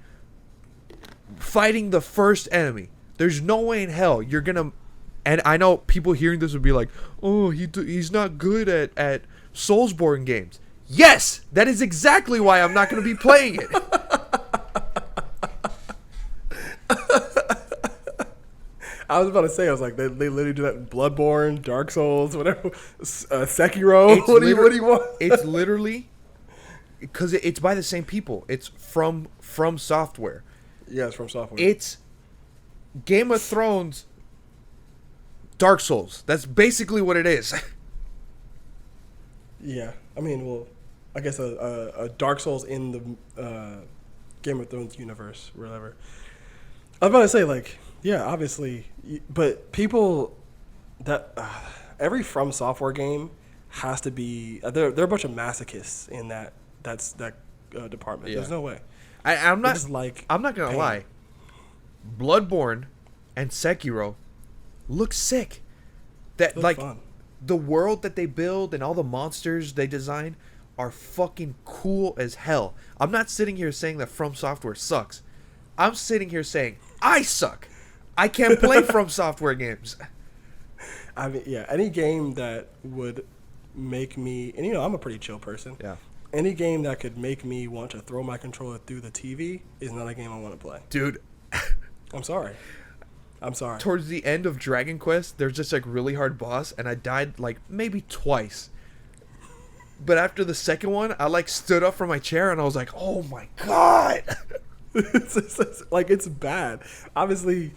fighting the first enemy. There's no way in hell you're gonna. And I know people hearing this would be like, "Oh, he's not good at Soulsborne games." Yes, that is exactly why I'm not going to be playing it. I was about to say, I was like, they literally do that in Bloodborne, Dark Souls, whatever, Sekiro. What do you want? It's literally because it's by the same people. It's from Software. Yeah, it's from Software. It's Game of Thrones, Dark Souls. That's basically what it is. Yeah, I mean, well, I guess a Dark Souls in the Game of Thrones universe, or whatever. I was about to say, like, yeah, obviously, but people that every From Software game has to be they're a bunch of masochists in that department. Yeah. There's no way. I'm not gonna pain. lie. Bloodborne and Sekiro look sick. That Look like fun. The world that they build and all the monsters they design are fucking cool as hell. I'm not sitting here saying that From Software sucks. I'm sitting here saying I suck. I can't play From Software games. I mean, yeah, any game that would make me, and I'm a pretty chill person. Yeah. Any game that could make me want to throw my controller through the TV is not a game I want to play. Dude, I'm sorry. Towards the end of Dragon Quest, there's this like really hard boss, and I died like maybe twice. But after the second one, I like stood up from my chair and I was like, "Oh my god!" it's bad. Obviously,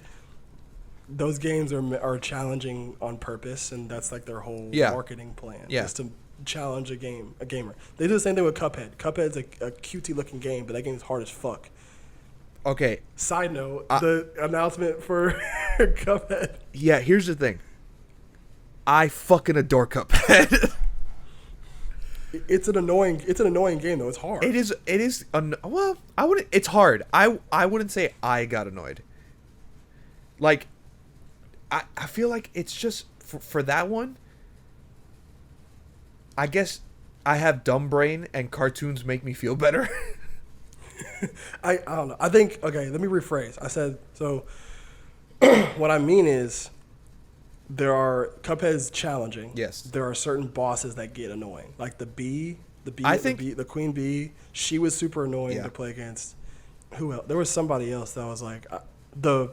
those games are challenging on purpose, and that's like their whole marketing plan. Yeah. Is to challenge a gamer. They do the same thing with Cuphead. Cuphead's a cutesy looking game, but that game is hard as fuck. Okay. Side note, the announcement for Cuphead. Yeah, here's the thing. I fucking adore Cuphead. It's an annoying game though. It's hard. It is. Well, I wouldn't. It's hard. I wouldn't say I got annoyed. Like, I feel like it's just for that one. I guess I have dumb brain and cartoons make me feel better. I don't know. I think, okay, let me rephrase. I said, so what I mean is Cuphead's challenging. Yes. There are certain bosses that get annoying. Like the queen bee, she was super annoying to play against. Who else? There was somebody else that was like, the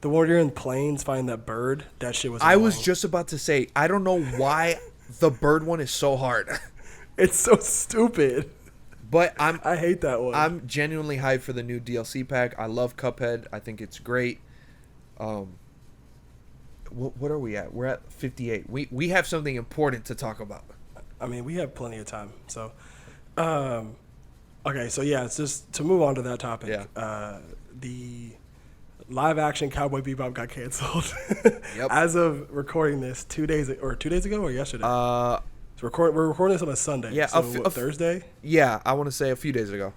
one where you're in planes finding that bird, that shit was annoying. I was just about to say, I don't know why the bird one is so hard. It's so stupid. But I hate that one. I'm genuinely hyped for the new DLC pack. I love Cuphead. I think it's great. What are we at? We're at 58. We have something important to talk about. I mean, we have plenty of time. So, okay. So yeah, it's just to move on to that topic. Yeah. The live action Cowboy Bebop got canceled. Yep. As of recording this, 2 days ago or yesterday. We're recording this on a Sunday. Yeah. So Thursday. Yeah, I want to say a few days ago.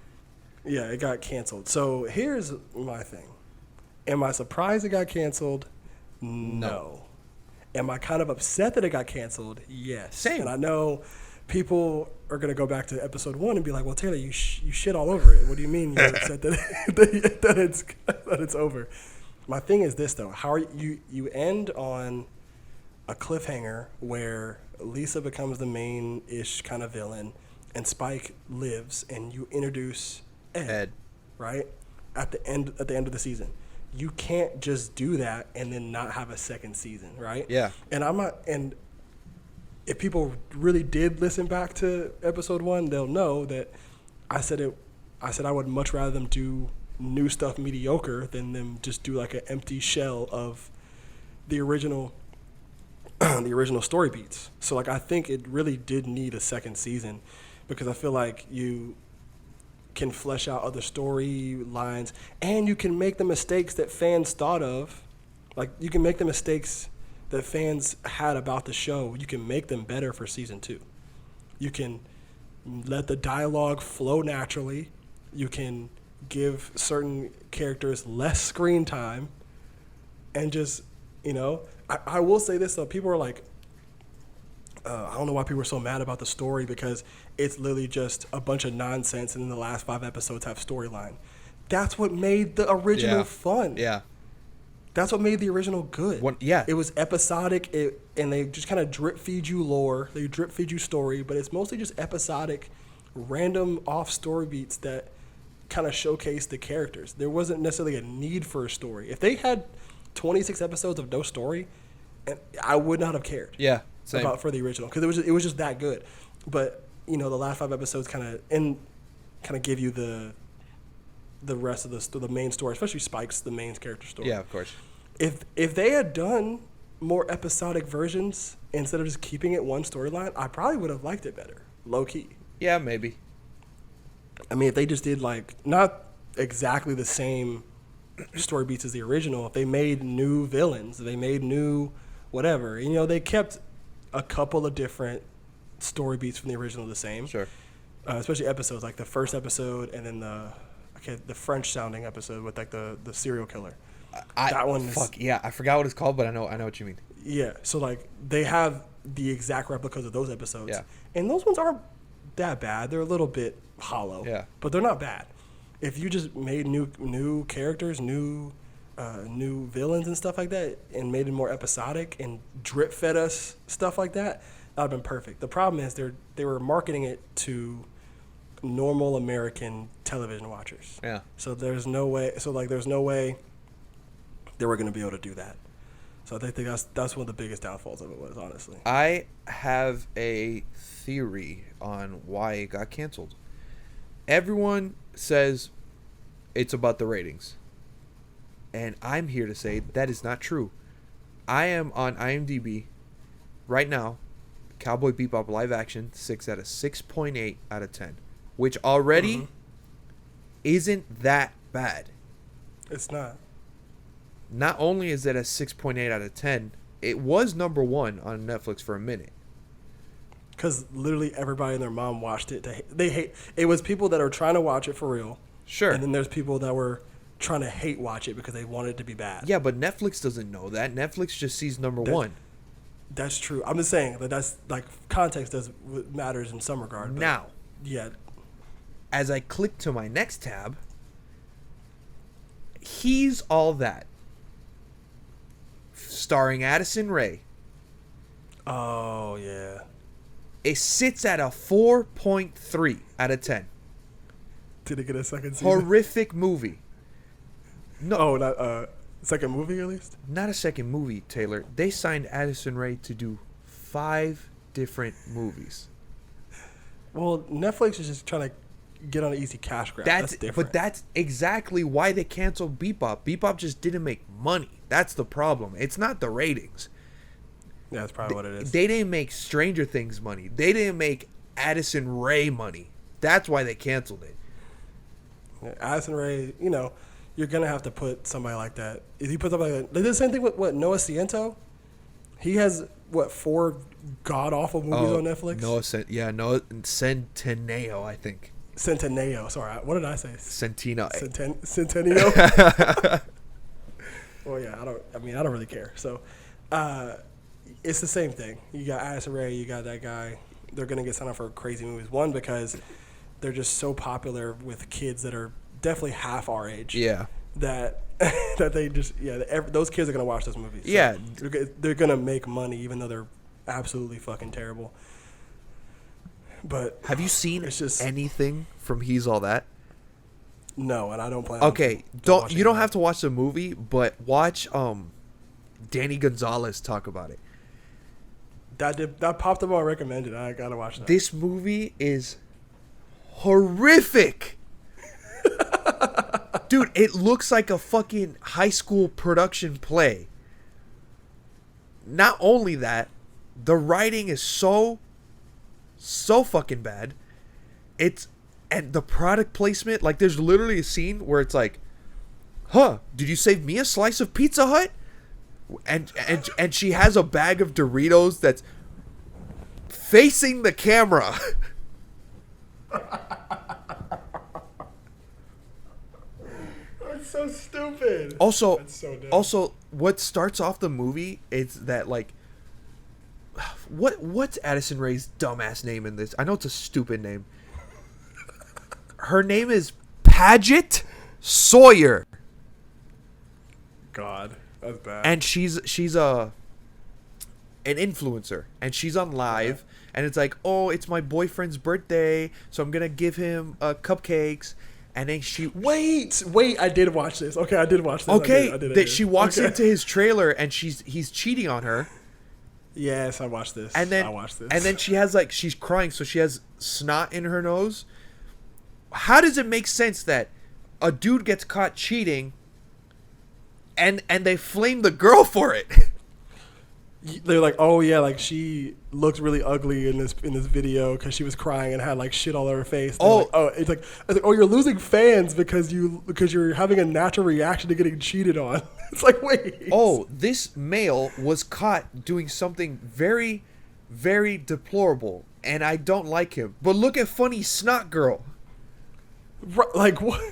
Yeah, it got canceled. So here's my thing. Am I surprised it got canceled? No. Am I kind of upset that it got canceled? Yes. Same. And I know people are going to go back to episode 1 and be like, well, Taylor, you shit all over it. What do you mean you're upset that it's over? My thing is this, though. How are you end on a cliffhanger where Lisa becomes the main-ish kind of villain and Spike lives, and you introduce Ed. Right? At the end of the season. You can't just do that and then not have a second season, right? Yeah. And if people really did listen back to episode 1, they'll know that I said I would much rather them do new stuff mediocre than them just do like an empty shell of the original the original story beats. So like I think it really did need a second season because I feel like you can flesh out other storylines and you can make the mistakes that fans thought of. Like you can make the mistakes that fans had about the show. You can make them better for season 2. You can let the dialogue flow naturally. You can give certain characters less screen time and just, I will say this though. People are like, I don't know why people are so mad about the story because it's literally just a bunch of nonsense and then the last 5 episodes have storyline. That's what made the original fun. Yeah. That's what made the original good. Yeah. It was episodic, and they just kind of drip feed you lore. They drip feed you story, but it's mostly just episodic, random off story beats that kind of showcase the characters. There wasn't necessarily a need for a story. If they had 26 episodes of no story, I would not have cared. Yeah, same. About for the original because it was just that good. But the last 5 episodes kind of give you the rest of the main story, especially Spike's the main character story. Yeah, of course. If they had done more episodic versions instead of just keeping it one storyline, I probably would have liked it better, low key. Yeah, maybe. I mean, if they just did like not exactly the same story beats as the original, if they made new villains, they made new whatever, they kept a couple of different story beats from the original the same. Sure. Especially episodes like the first episode and then the French sounding episode with like the serial killer. That one I forgot what it's called, but I know what you mean. Yeah, so like they have the exact replicas of those episodes. Yeah. And those ones aren't that bad. They're a little bit hollow. Yeah. But they're not bad. If you just made new characters, new villains and stuff like that and made it more episodic and drip fed us stuff like that, that would have been perfect. The problem is they were marketing it to normal American television watchers. Yeah. So there's no way they were going to be able to do that. So I think that's one of the biggest downfalls of it was, honestly. I have a theory on why it got canceled. Everyone says it's about the ratings. And I'm here to say that is not true. I am on IMDb right now. Cowboy Bebop live action 6/6.8 out of 10, which already isn't that bad. It's not. Not only is it a 6.8 out of 10, it was number 1 on Netflix for a minute. Because literally everybody and their mom watched it. They hate. It was people that are trying to watch it for real. Sure. And then there's people that were trying to hate watch it because they wanted it to be bad. Yeah, but Netflix doesn't know that. Netflix just sees number 1. That's true. I'm just saying that's like context matters in some regard. But now, yeah. As I click to my next tab, He's All That, starring Addison Rae. Oh yeah. It sits at a 4.3 out of 10. Did it get a second season? Horrific movie. No, oh, not second movie at least. Not a second movie, Taylor. They signed Addison Rae to do 5 different movies. Well, Netflix is just trying to get on an easy cash grab. That's different. But that's exactly why they canceled Bebop. Bebop just didn't make money. That's the problem. It's not the ratings. Yeah, that's probably what it is. They didn't make Stranger Things money. They didn't make Addison Rae money. That's why they canceled it. Yeah, Addison Rae, you're going to have to put somebody like that. If you put somebody like that. They did the same thing with, Noah Ciento? He has, 4 god-awful movies on Netflix? Noah Centineo, I think. Centineo. Sorry, what did I say? Centino. Centennial? Well, yeah, I don't really care. So, it's the same thing. You got Addison Rae, you got that guy. They're going to get signed up for crazy movies. One, because they're just so popular with kids that are definitely half our age. Yeah. That they just, those kids are going to watch those movies. So yeah. They're going to make money even though they're absolutely fucking terrible. But have you seen anything from He's All That? No, and I don't plan. Okay, you don't have to watch the movie, but watch Danny Gonzalez talk about it. That popped up on recommended. I gotta watch that. This movie is horrific. Dude, it looks like a fucking high school production play. Not only that, The writing is so fucking bad. And the product placement, like there's literally a scene where it's like, huh, did you save me a slice of Pizza Hut? And she has a bag of Doritos that's facing the camera. That's so stupid. Also, That's so dumb. also, what starts off the movie is that like, what's Addison Rae's dumbass name in this? I know it's a stupid name. Her name is Paget Sawyer, God, that's bad. and she's an influencer, and she's on live, and it's like, oh, it's my boyfriend's birthday, so I'm gonna give him cupcakes, and then Wait, I did watch this. Okay, I did watch this. okay, I did. that she walks into his trailer, and he's cheating on her. Yes, I watched this. And then, I watched this. And then she has like, she's crying, so she has snot in her nose. How does it make sense that a dude gets caught cheating and they flame the girl for it? They're like, oh yeah, like she looked really ugly in this video because she was crying and had like shit all over her face. Oh, like, it's like, oh, you're losing fans because you're having a natural reaction to getting cheated on. It's like, wait. Oh, this male was caught doing something very, very deplorable, and I don't like him. But look at funny snot girl. Like what?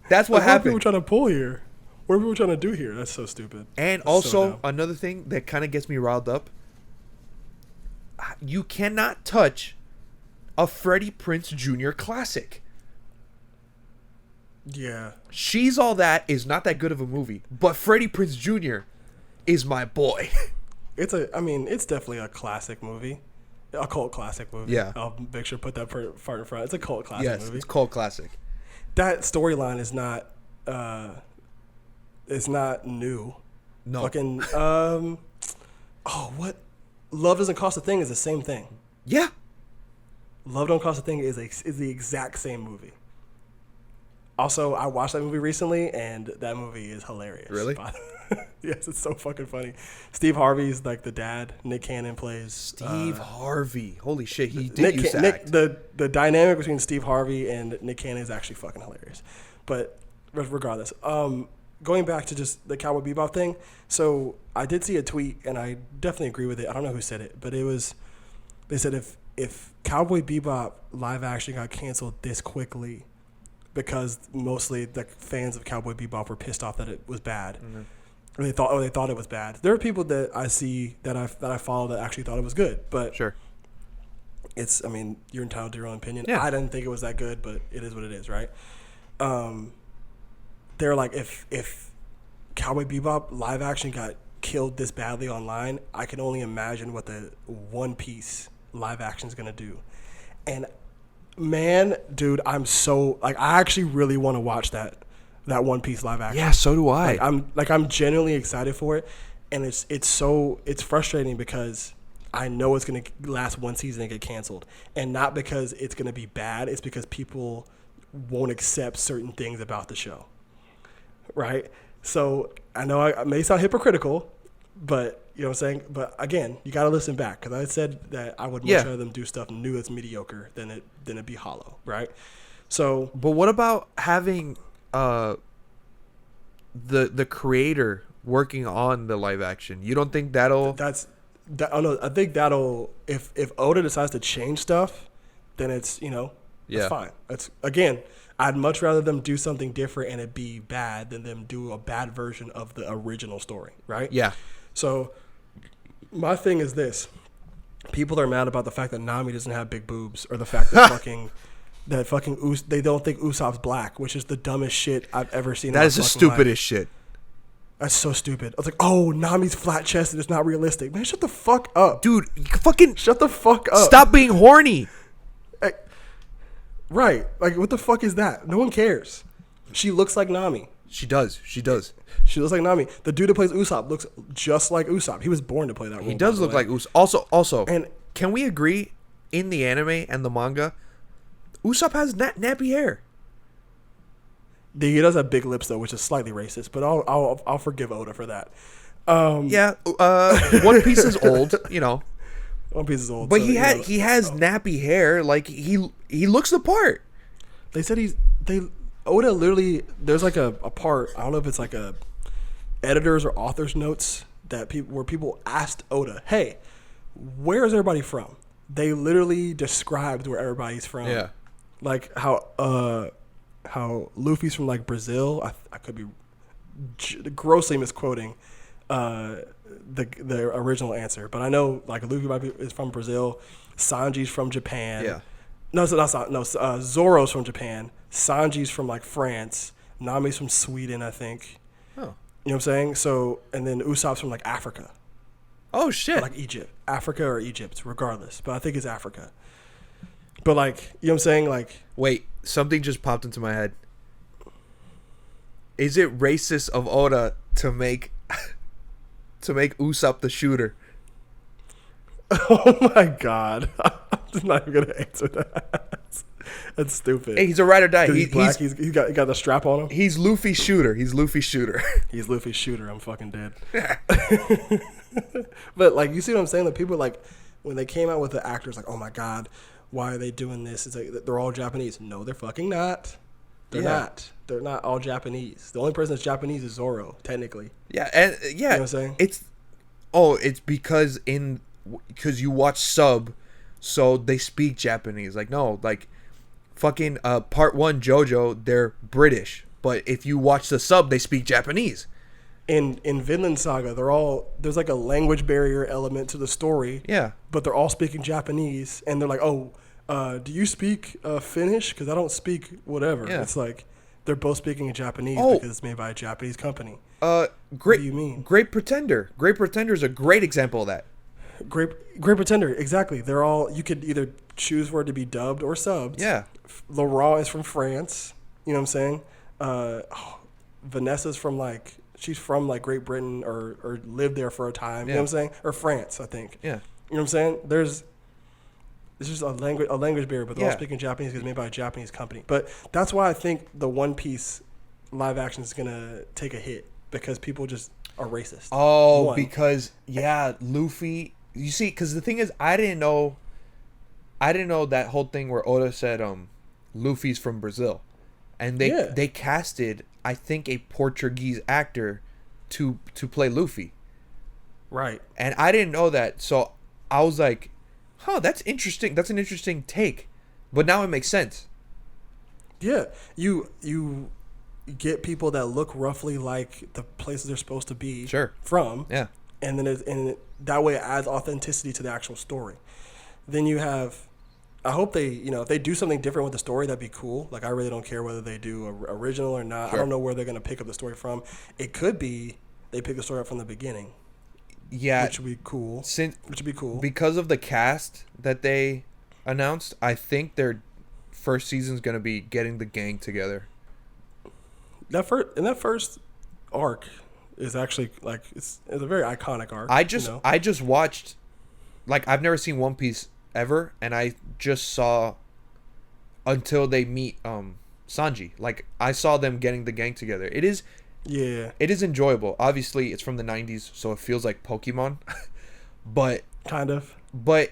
That's what like, happened. What are people trying to pull here? What are people trying to do here? That's so stupid. And That's also, so another thing that kind of gets me riled up. You cannot touch a Freddie Prinze Jr. classic. yeah. She's All That is not that good of a movie, but Freddie Prinze Jr. is my boy. It's definitely a classic movie. A cult classic movie. Yeah. I'll make sure to put that part in front. It's a cult classic Yes, movie. it's called classic. That storyline is not new. No. Fucking what? Love Doesn't Cost a Thing is the same thing. Yeah. Love Don't Cost a Thing is the exact same movie. Also, I watched that movie recently, and that movie is hilarious. Really? Yes, it's so fucking funny. Steve Harvey's like the dad. Nick Cannon plays Steve Harvey. Holy shit, he did used to act. The dynamic between Steve Harvey and Nick Cannon is actually fucking hilarious. But regardless, going back to just the Cowboy Bebop thing. So I did see a tweet, and I definitely agree with it. I don't know who said it, but they said if Cowboy Bebop live action got canceled this quickly, because mostly the fans of Cowboy Bebop were pissed off that it was bad. Mm-hmm. Or they thought it was bad. There are people that I see that I follow that actually thought it was good, but Sure. You're entitled to your own opinion. Yeah. I didn't think it was that good, but it is what it is, right? They're like, if Cowboy Bebop live action got killed this badly online, I can only imagine what the One Piece live action is gonna do. And man, dude, I'm so like, I actually really want to watch that One Piece live action. Yeah, so do I. I'm genuinely excited for it, and it's frustrating because I know it's gonna last one season and get canceled, and not because it's gonna be bad. It's because people won't accept certain things about the show, right? So I know I may sound hypocritical, but you know what I'm saying. But again, you got to listen back, because I said that I would much rather them do stuff new that's mediocre than it be hollow, right? So, but what about having the creator working on the live action? You don't think that'll? Oh no, I think that'll, if Oda decides to change stuff, then it's it's fine. It's, again, I'd much rather them do something different and it be bad than them do a bad version of the original story, right? Yeah. So my thing is this: people are mad about the fact that Nami doesn't have big boobs, or the fact that they don't think Usopp's black, which is the dumbest shit I've ever seen. That is the stupidest shit. That's so stupid. I was like, oh, Nami's flat chested. It's not realistic. Man, shut the fuck up. Dude, fucking shut the fuck up. Stop being horny. Right. Like, what the fuck is that? No one cares. She looks like Nami. She does. She looks like Nami. The dude that plays Usopp looks just like Usopp. He was born to play that role. He does look like Usopp. Also, and can we agree, in the anime and the manga, Usopp has nappy hair. He does have big lips though, which is slightly racist, but I'll forgive Oda for that. One Piece is old, One Piece is old. But so, he has nappy hair. Like he looks the part. They said Oda literally. There's like a part. I don't know if it's like a editors or authors notes that people asked Oda, "Hey, where is everybody from?" They literally described where everybody's from. Yeah. Like how Luffy's from like Brazil. I could be grossly misquoting the original answer, but I know like Luffy is from Brazil. Sanji's from Japan. Yeah. No, so that's not. No, Zoro's from Japan. Sanji's from like France. Nami's from Sweden, I think. Oh. You know what I'm saying? So, and then Usopp's from like Africa. Oh shit. Or like Egypt. Africa or Egypt, regardless. But I think it's Africa. But like, you know what I'm saying? Like, wait, something just popped into my head. Is it racist of Oda to make Usopp the shooter? oh my god. I'm not even gonna answer that. That's stupid. Hey, he's a ride or die. He's black. He got the strap on him. He's Luffy's shooter. He's Luffy's shooter. He's Luffy's shooter. I'm fucking dead. But like, you see what I'm saying? Like, people like when they came out with the actors, like, oh my god, why are they doing this? It's like they're all Japanese. No, they're fucking not. They're not. They're not all Japanese. The only person that's Japanese is Zoro, technically. Yeah, and yeah, you know what I'm saying? It's because you watch sub, so they speak Japanese. Like no, like fucking part 1 JoJo, they're British, but if you watch the sub, they speak Japanese. In Vinland Saga, there's like a language barrier element to the story. Yeah, but they're all speaking Japanese, and they're like, oh, do you speak Finnish? Because I don't speak whatever. Yeah. It's like they're both speaking in Japanese because it's made by a Japanese company. Great. What do you mean? Great Pretender. Great Pretender is a great example of that. Great Pretender, exactly. They're all, you could either choose for it to be dubbed or subbed. Yeah. Laurent is from France. You know what I'm saying? Vanessa's from like, she's from like Great Britain or lived there for a time. You know what I'm saying? Or France, I think. Yeah. You know what I'm saying? It's just a language barrier, but they're all speaking Japanese because it's made by a Japanese company. But that's why I think the One Piece live action is gonna take a hit because people just are racist. Oh, because Luffy. You see, because the thing is, I didn't know that whole thing where Oda said Luffy's from Brazil, and they casted, I think, a Portuguese actor to play Luffy. Right. And I didn't know that, so I was like, huh, that's interesting. That's an interesting take. But now it makes sense. Yeah. You get people that look roughly like the places they're supposed to be from. Yeah. And then that way it adds authenticity to the actual story. Then you have, I hope they, if they do something different with the story, that'd be cool. Like, I really don't care whether they do original or not. Sure. I don't know where they're going to pick up the story from. It could be they pick the story up from the beginning. Yeah. Which would be cool. Which would be cool. Because of the cast that they announced, I think their first season's going to be getting the gang together. That first arc is actually like it's a very iconic arc. I just watched, like, I've never seen One Piece ever, and I just saw until they meet Sanji. Like, I saw them getting the gang together. It is enjoyable. Obviously, it's from the 90s, so it feels like Pokemon, but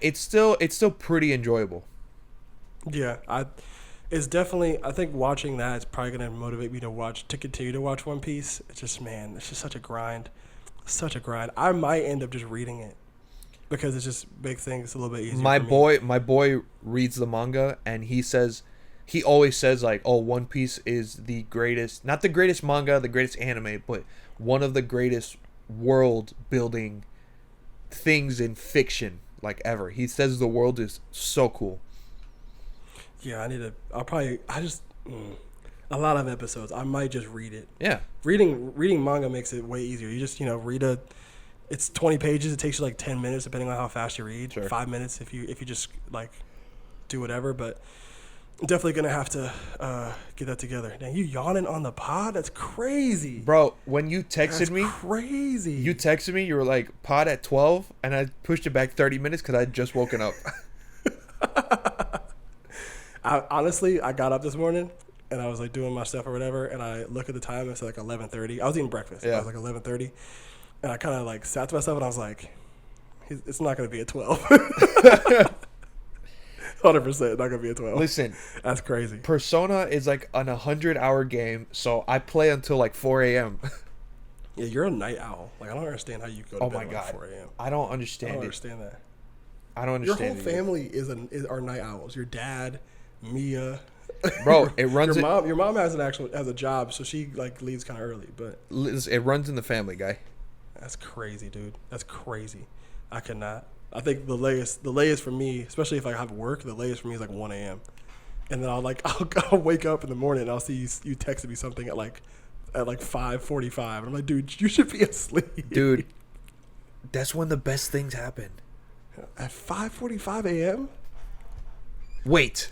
it's still pretty enjoyable. Yeah, it's definitely, I think watching that is probably going to motivate me to continue to watch One Piece. It's just, man, it's just such a grind. Such a grind. I might end up just reading it because it's just big things a little bit easier. My boy reads the manga, and he always says like, oh, One Piece is the greatest, not the greatest manga, the greatest anime, but one of the greatest world building things in fiction like ever. He says the world is so cool. Yeah, a lot of episodes. I might just read it. Yeah. Reading manga makes it way easier. You just, read it's 20 pages. It takes you like 10 minutes depending on how fast you read. Sure. 5 minutes if you just like do whatever, but I'm definitely going to have to get that together. Now, you yawning on the pod? That's crazy. Bro, when you texted me. Crazy. You texted me, you were like, pod at 12, and I pushed it back 30 minutes because I had just woken up. I got up this morning and I was like doing my stuff or whatever, and I look at the time. It's like 11:30. I was eating breakfast. Yeah. I was like 11:30, and I kind of like sat to myself and I was like, It's not going to be a 12. 100% not going to be a 12. Listen, that's crazy. Persona is like an 100-hour game, so I play until like 4 a.m. Yeah, you're a night owl. Like, I don't understand how you go to bed at 4 a.m. I don't understand I don't understand that. I don't understand Your whole family is are night owls. Your dad, Mia. Bro, it runs. Your mom has a job, so she like leaves kind of early. But it runs in the family, guy. That's crazy, dude. That's crazy. I cannot. I think the latest for me, especially if I have work, the latest for me is like 1 a.m. And then I'll wake up in the morning and I'll see you texting me something at like 5:45. And I'm like, dude, you should be asleep. Dude, that's when the best things happen. At 5:45 a.m. Wait.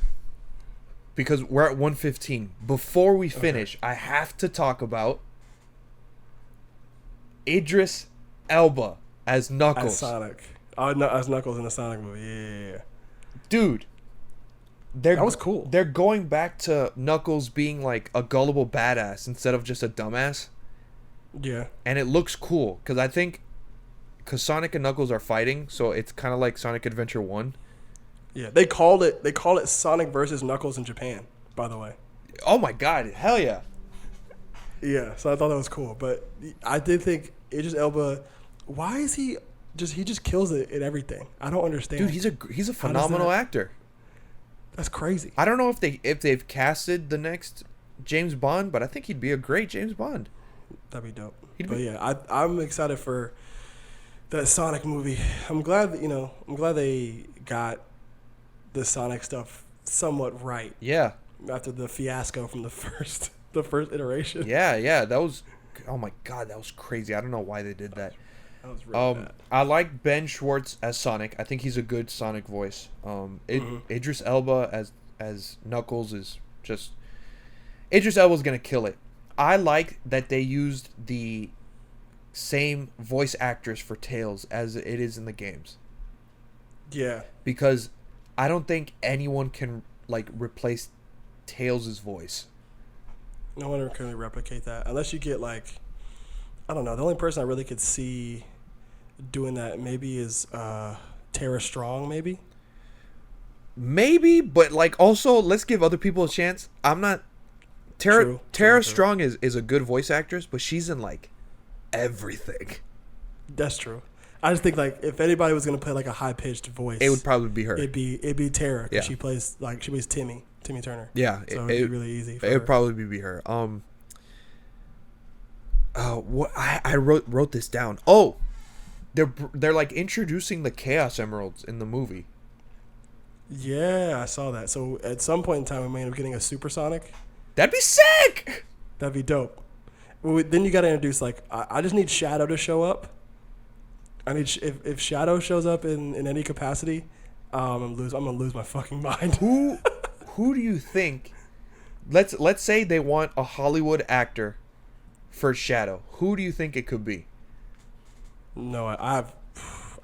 Because we're at 1:15. Before we finish, I have to talk about Idris Elba as Knuckles. As Sonic. Oh, no, as Knuckles in the Sonic movie. Yeah. Dude. That was cool. They're going back to Knuckles being like a gullible badass instead of just a dumbass. Yeah. And it looks cool. Because Sonic and Knuckles are fighting, so it's kind of like Sonic Adventure 1. Yeah, they call it Sonic versus Knuckles in Japan, by the way. Oh my god, hell yeah. Yeah, so I thought that was cool. But I did think Idris Elba, why is he just kills it in everything? I don't understand. Dude, he's a phenomenal actor. That's crazy. I don't know if they've casted the next James Bond, but I think he'd be a great James Bond. That'd be dope. I'm excited for that Sonic movie. I'm glad they got the Sonic stuff somewhat right. Yeah. After the fiasco from the first iteration. Yeah, that was, oh my god, that was crazy. I don't know why they did that. That was really bad. I like Ben Schwartz as Sonic. I think he's a good Sonic voice. Idris Elba as Knuckles is just, Idris Elba's gonna kill it. I like that they used the same voice actors for Tails as it is in the games. Yeah. Because I don't think anyone can like replace Tails' voice. No one can really replicate that unless you get like, I don't know. The only person I really could see doing that maybe is Tara Strong, maybe. Maybe, but like also let's give other people a chance. I'm not. Tara Strong is a good voice actress, but she's in like everything. That's true. I just think like if anybody was gonna play like a high pitched voice, it would probably be her. It'd be Tara because Yeah. she plays Timmy Turner. Yeah, so it'd be really easy. It would probably be her. What I wrote this down. Oh, they're like introducing the Chaos Emeralds in the movie. Yeah, I saw that. So at some point in time, we may end up getting a Supersonic. That'd be sick. That'd be dope. Well, then you got to introduce like I just need Shadow to show up. I need if Shadow shows up in any capacity, I'm gonna lose my fucking mind. Who do you think? Let's say they want a Hollywood actor for Shadow. Who do you think it could be? No, I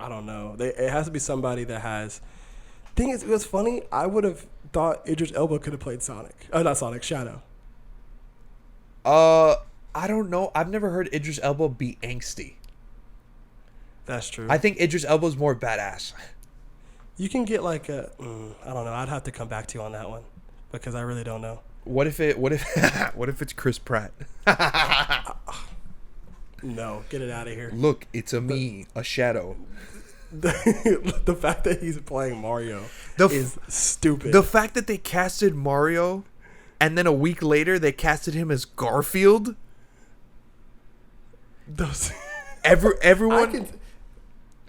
don't know. It has to be somebody that has. Thing is, it was funny. I would have thought Idris Elba could have played Sonic. Not Sonic, Shadow. I don't know. I've never heard Idris Elba be angsty. That's true. I think Idris Elba's more badass. You can get like I don't know. I'd have to come back to you on that one because I really don't know. What if it's Chris Pratt? No, get it out of here. Look, it's me, a Shadow. The fact that he's playing Mario is stupid. The fact that they casted Mario and then a week later they casted him as Garfield. Everyone.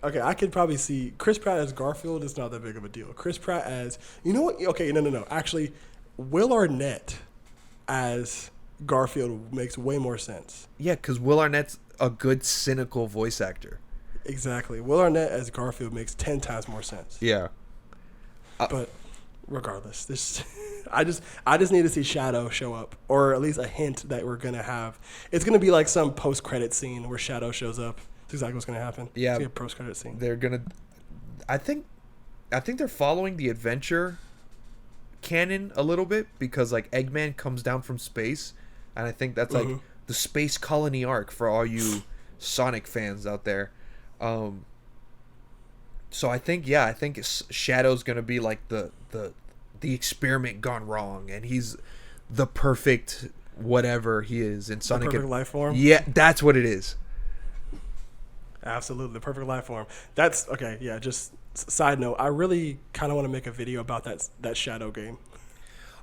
I could probably see Chris Pratt as Garfield. It's not that big of a deal. Chris Pratt as, you know what? Okay, no. Actually, Will Arnett as Garfield makes way more sense. Yeah, because Will Arnett's a good cynical voice actor. Exactly. Will Arnett as Garfield makes 10 times more sense. Yeah. But regardless, I just need to see Shadow show up, or at least a hint that we're gonna have. It's gonna be like some post-credit scene where Shadow shows up. That's exactly what's gonna happen. Yeah. It's gonna be a post-credit scene. They're gonna. I think they're following the adventure canon a little bit because like Eggman comes down from space, and I think that's like the space colony arc for all you Sonic fans out there. So I think Shadow's gonna be like the experiment gone wrong, and he's the perfect whatever he is in Sonic. The perfect life form. Yeah, that's what it is. Absolutely, the perfect life form. That's okay. Yeah, just side note. I really kind of want to make a video about that Shadow game.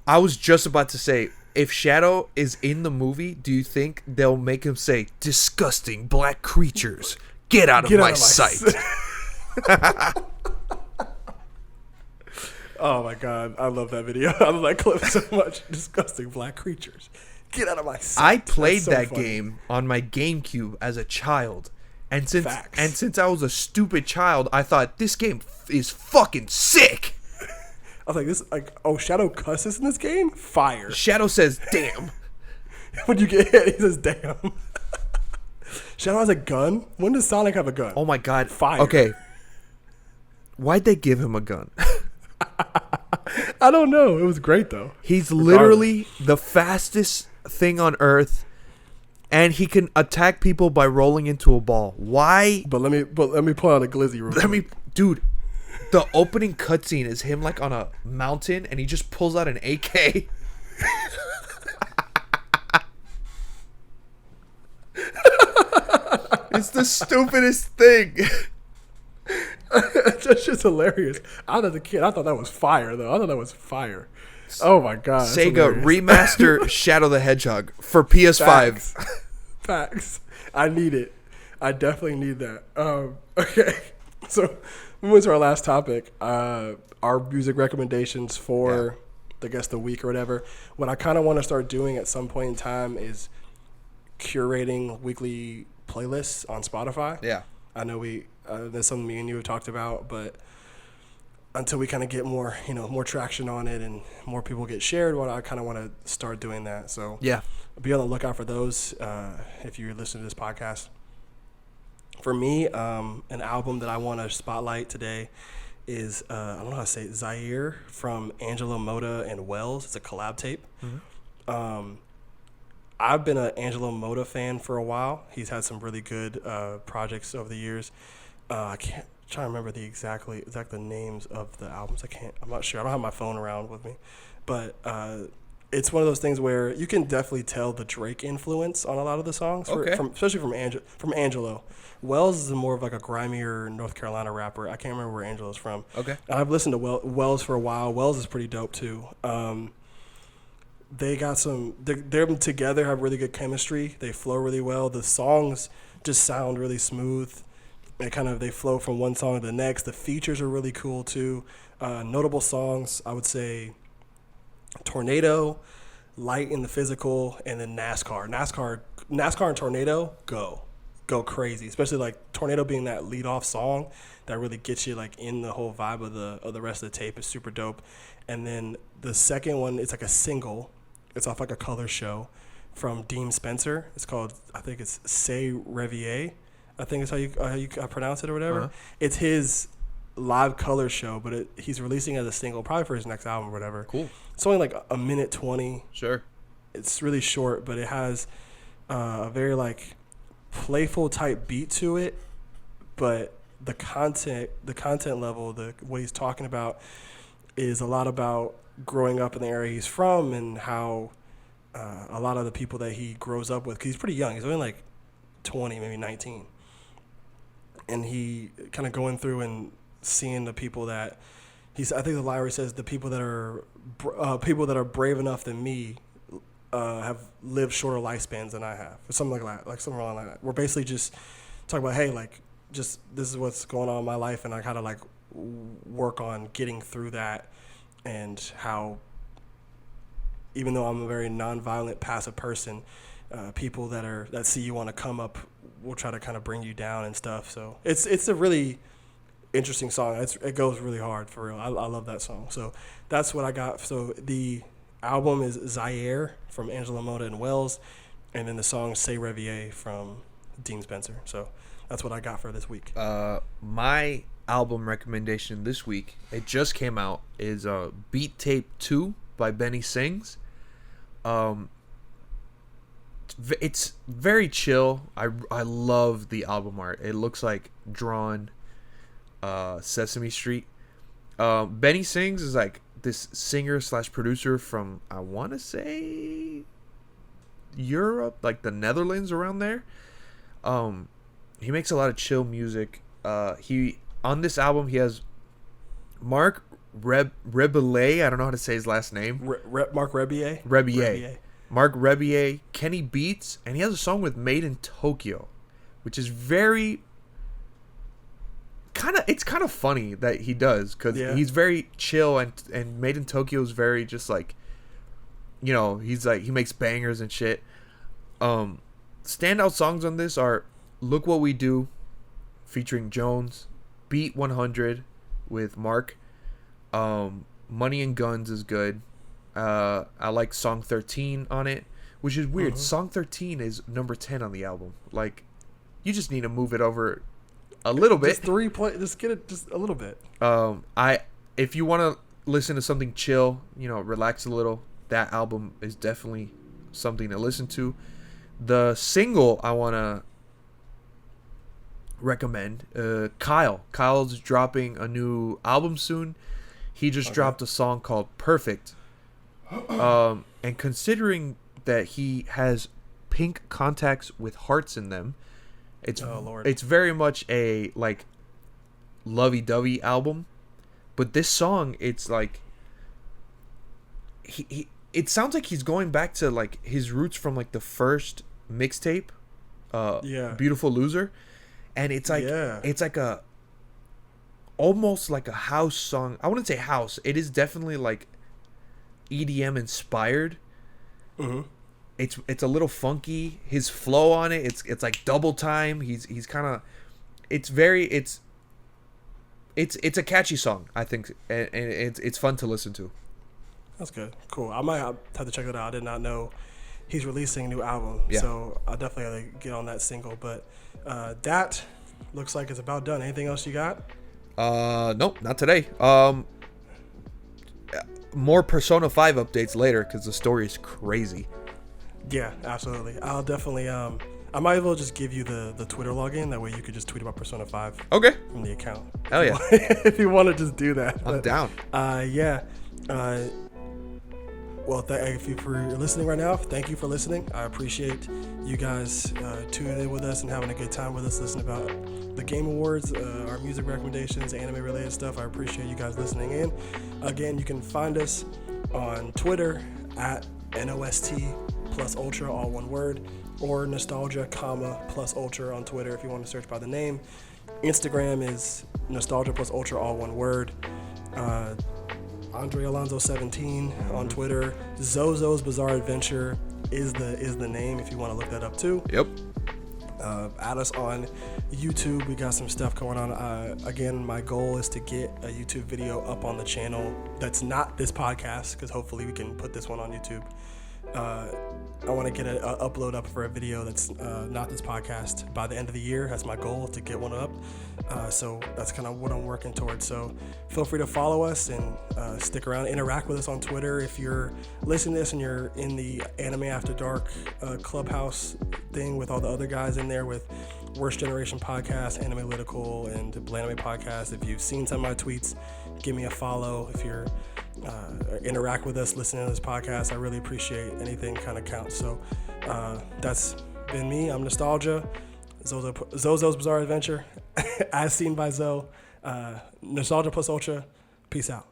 I was just about to say, if Shadow is in the movie, do you think they'll make him say, "Disgusting black creatures, get out of my sight"? Oh my god, I love that video. I love that clip so much. Disgusting black creatures, get out of my sight. I played so that funny. game on my GameCube as a child, and Facts. since I was a stupid child, I thought this game is fucking sick. I was like, oh, Shadow cusses in this game? Fire. Shadow says, "Damn." When you get hit, he says, damn. Shadow has a gun? When does Sonic have a gun? Oh my god. Fire. Okay. Why'd they give him a gun? I don't know. It was great, though. He's literally the fastest thing on Earth, and he can attack people by rolling into a ball. Why? But let me pull out a glizzy real quick. Dude, the opening cutscene is him like on a mountain, and he just pulls out an AK. It's the stupidest thing. That's just hilarious. I was a kid. I thought that was fire, though. I thought that was fire. Oh my god. that's Sega hilarious. remaster Shadow the Hedgehog for PS5. Facts. I need it. I definitely need that. Okay. So, moving to our last topic, our music recommendations for, I guess, the week or whatever. What I kind of want to start doing at some point in time is curating weekly playlists on Spotify. Yeah. I know that's something me and you have talked about, but until we kind of get more traction on it and more people get shared, I kind of want to start doing that. So Yeah. be on the lookout for those if you're listening to this podcast. For me, an album that I want to spotlight today is, I don't know how to say it, Zaire from Angelo Moda and Wells. It's a collab tape. Mm-hmm. I've been an Angelo Moda fan for a while. He's had some really good projects over the years. I can't try to remember the exact names of the albums. I'm not sure. I don't have my phone around with me. But it's one of those things where you can definitely tell the Drake influence on a lot of the songs, especially from Angelo. Wells is more of like a grimier North Carolina rapper. I can't remember where Angelo's from. Okay. And I've listened to Wells for a while. Wells is pretty dope too. They got they're together, have really good chemistry. They flow really well. The songs just sound really smooth. They flow from one song to the next. The features are really cool too. Notable songs, I would say Tornado, Light in the Physical, and then NASCAR and Tornado go crazy, especially like Tornado being that lead off song that really gets you like in the whole vibe of the rest of the tape is super dope. And then the second one, it's like a single. It's off like a color show from Dean Spencer. It's called, I think it's C'est Revier. I think it's how you pronounce it or whatever. Uh-huh. It's his live color show, but he's releasing it as a single, probably for his next album or whatever. Cool. It's only like a minute 20. Sure. It's really short, but it has a very like playful type beat to it. But the content level, what he's talking about is a lot about growing up in the area he's from and how a lot of the people that he grows up with, because he's pretty young. He's only like 20, maybe 19. And he kind of going through and seeing the people that I think the line says the people that are brave enough than me have lived shorter lifespans than I have, or something like that, like something like that. We're basically just talking about, hey, like, just this is what's going on in my life, and I kind of like work on getting through that, and how even though I'm a very nonviolent, passive person, people that see you want to come up will try to kind of bring you down and stuff. So it's a really interesting song. It goes really hard for real. I love that song. So that's what I got. So the album is Zaire from Angelo Moda and Wells, and then the song C'est Revier from Dean Spencer. So that's what I got for this week. My album recommendation this week, it just came out, is Beat Tape 2 by Benny Sings. It's very chill. I love the album art. It looks like drawn Sesame Street. Benny Sings is like this singer slash producer from, I want to say, Europe, like the Netherlands, around there. He makes a lot of chill music. He on this album he has Mark Rebillet. I don't know how to say his last name. Mark Rebillet. Mark Rebillet, Kenny Beats, and he has a song with Made in Tokyo, which is very it's kind of funny that he does, because he's very chill, and Made in Tokyo is very just like, you know, he's like, he makes bangers and shit. Standout songs on this are Look What We Do featuring Jones, Beat 100 with Mark, Money and Guns is good. I like Song 13 on it, which is weird. Song 13 is number 10 on the album. Like, you just need to move it over a little bit. Just get it just a little bit. If you want to listen to something chill, you know, relax a little, that album is definitely something to listen to. The single I want to recommend, Kyle's dropping a new album soon. He just dropped a song called Perfect. And considering that he has pink contacts with hearts in them, it's very much a like lovey-dovey album. But this song, it's like it sounds like he's going back to like his roots from like the first mixtape, Beautiful Loser, and it's like a almost like a house song. I wouldn't say house. It is definitely like EDM inspired. It's a little funky. His flow on it, it's like double time. He's kind of, it's a catchy song, I think, and it's fun to listen to. That's good. Cool. I might have to check it out. I did not know he's releasing a new album, so I'll definitely have to get on that single. But that looks like it's about done. Anything else you got? Nope, not today. More Persona 5 updates later, because the story is crazy. Yeah, absolutely. I'll definitely I might as well just give you the Twitter login. That way you could just tweet about Persona 5 from the account. Hell yeah. If you want to just do that. I'm down. Yeah. Well, if you're listening right now, thank you for listening. I appreciate you guys tuning in with us and having a good time with us, listening about the Game Awards, our music recommendations, anime-related stuff. I appreciate you guys listening in. Again, you can find us on Twitter at @NOST+Ultra, all one word, or Nostalgia, plus Ultra on Twitter if you want to search by the name. Instagram is Nostalgia+Ultra, all one word. Andre Alonso 17 on Twitter. Zozo's Bizarre Adventure is the name if you want to look that up too. Yep. Add us on YouTube. We got some stuff going on. Again, my goal is to get a YouTube video up on the channel that's not this podcast, because hopefully we can put this one on YouTube. I want to get an upload up for a video that's not this podcast by the end of the year. That's my goal, to get one up. So that's kind of what I'm working towards. So feel free to follow us and stick around, interact with us on Twitter. If you're listening to this and you're in the Anime After Dark clubhouse thing with all the other guys in there with Worst Generation Podcast, Anime Analytical, and Blanime Podcast, if you've seen some of my tweets, give me a follow. If you're interact with us listening to this podcast, I really appreciate anything kind of counts. So that's been me. I'm Nostalgia, Zozo's Bizarre Adventure, as seen by Zoe, Nostalgia+Ultra. Peace out.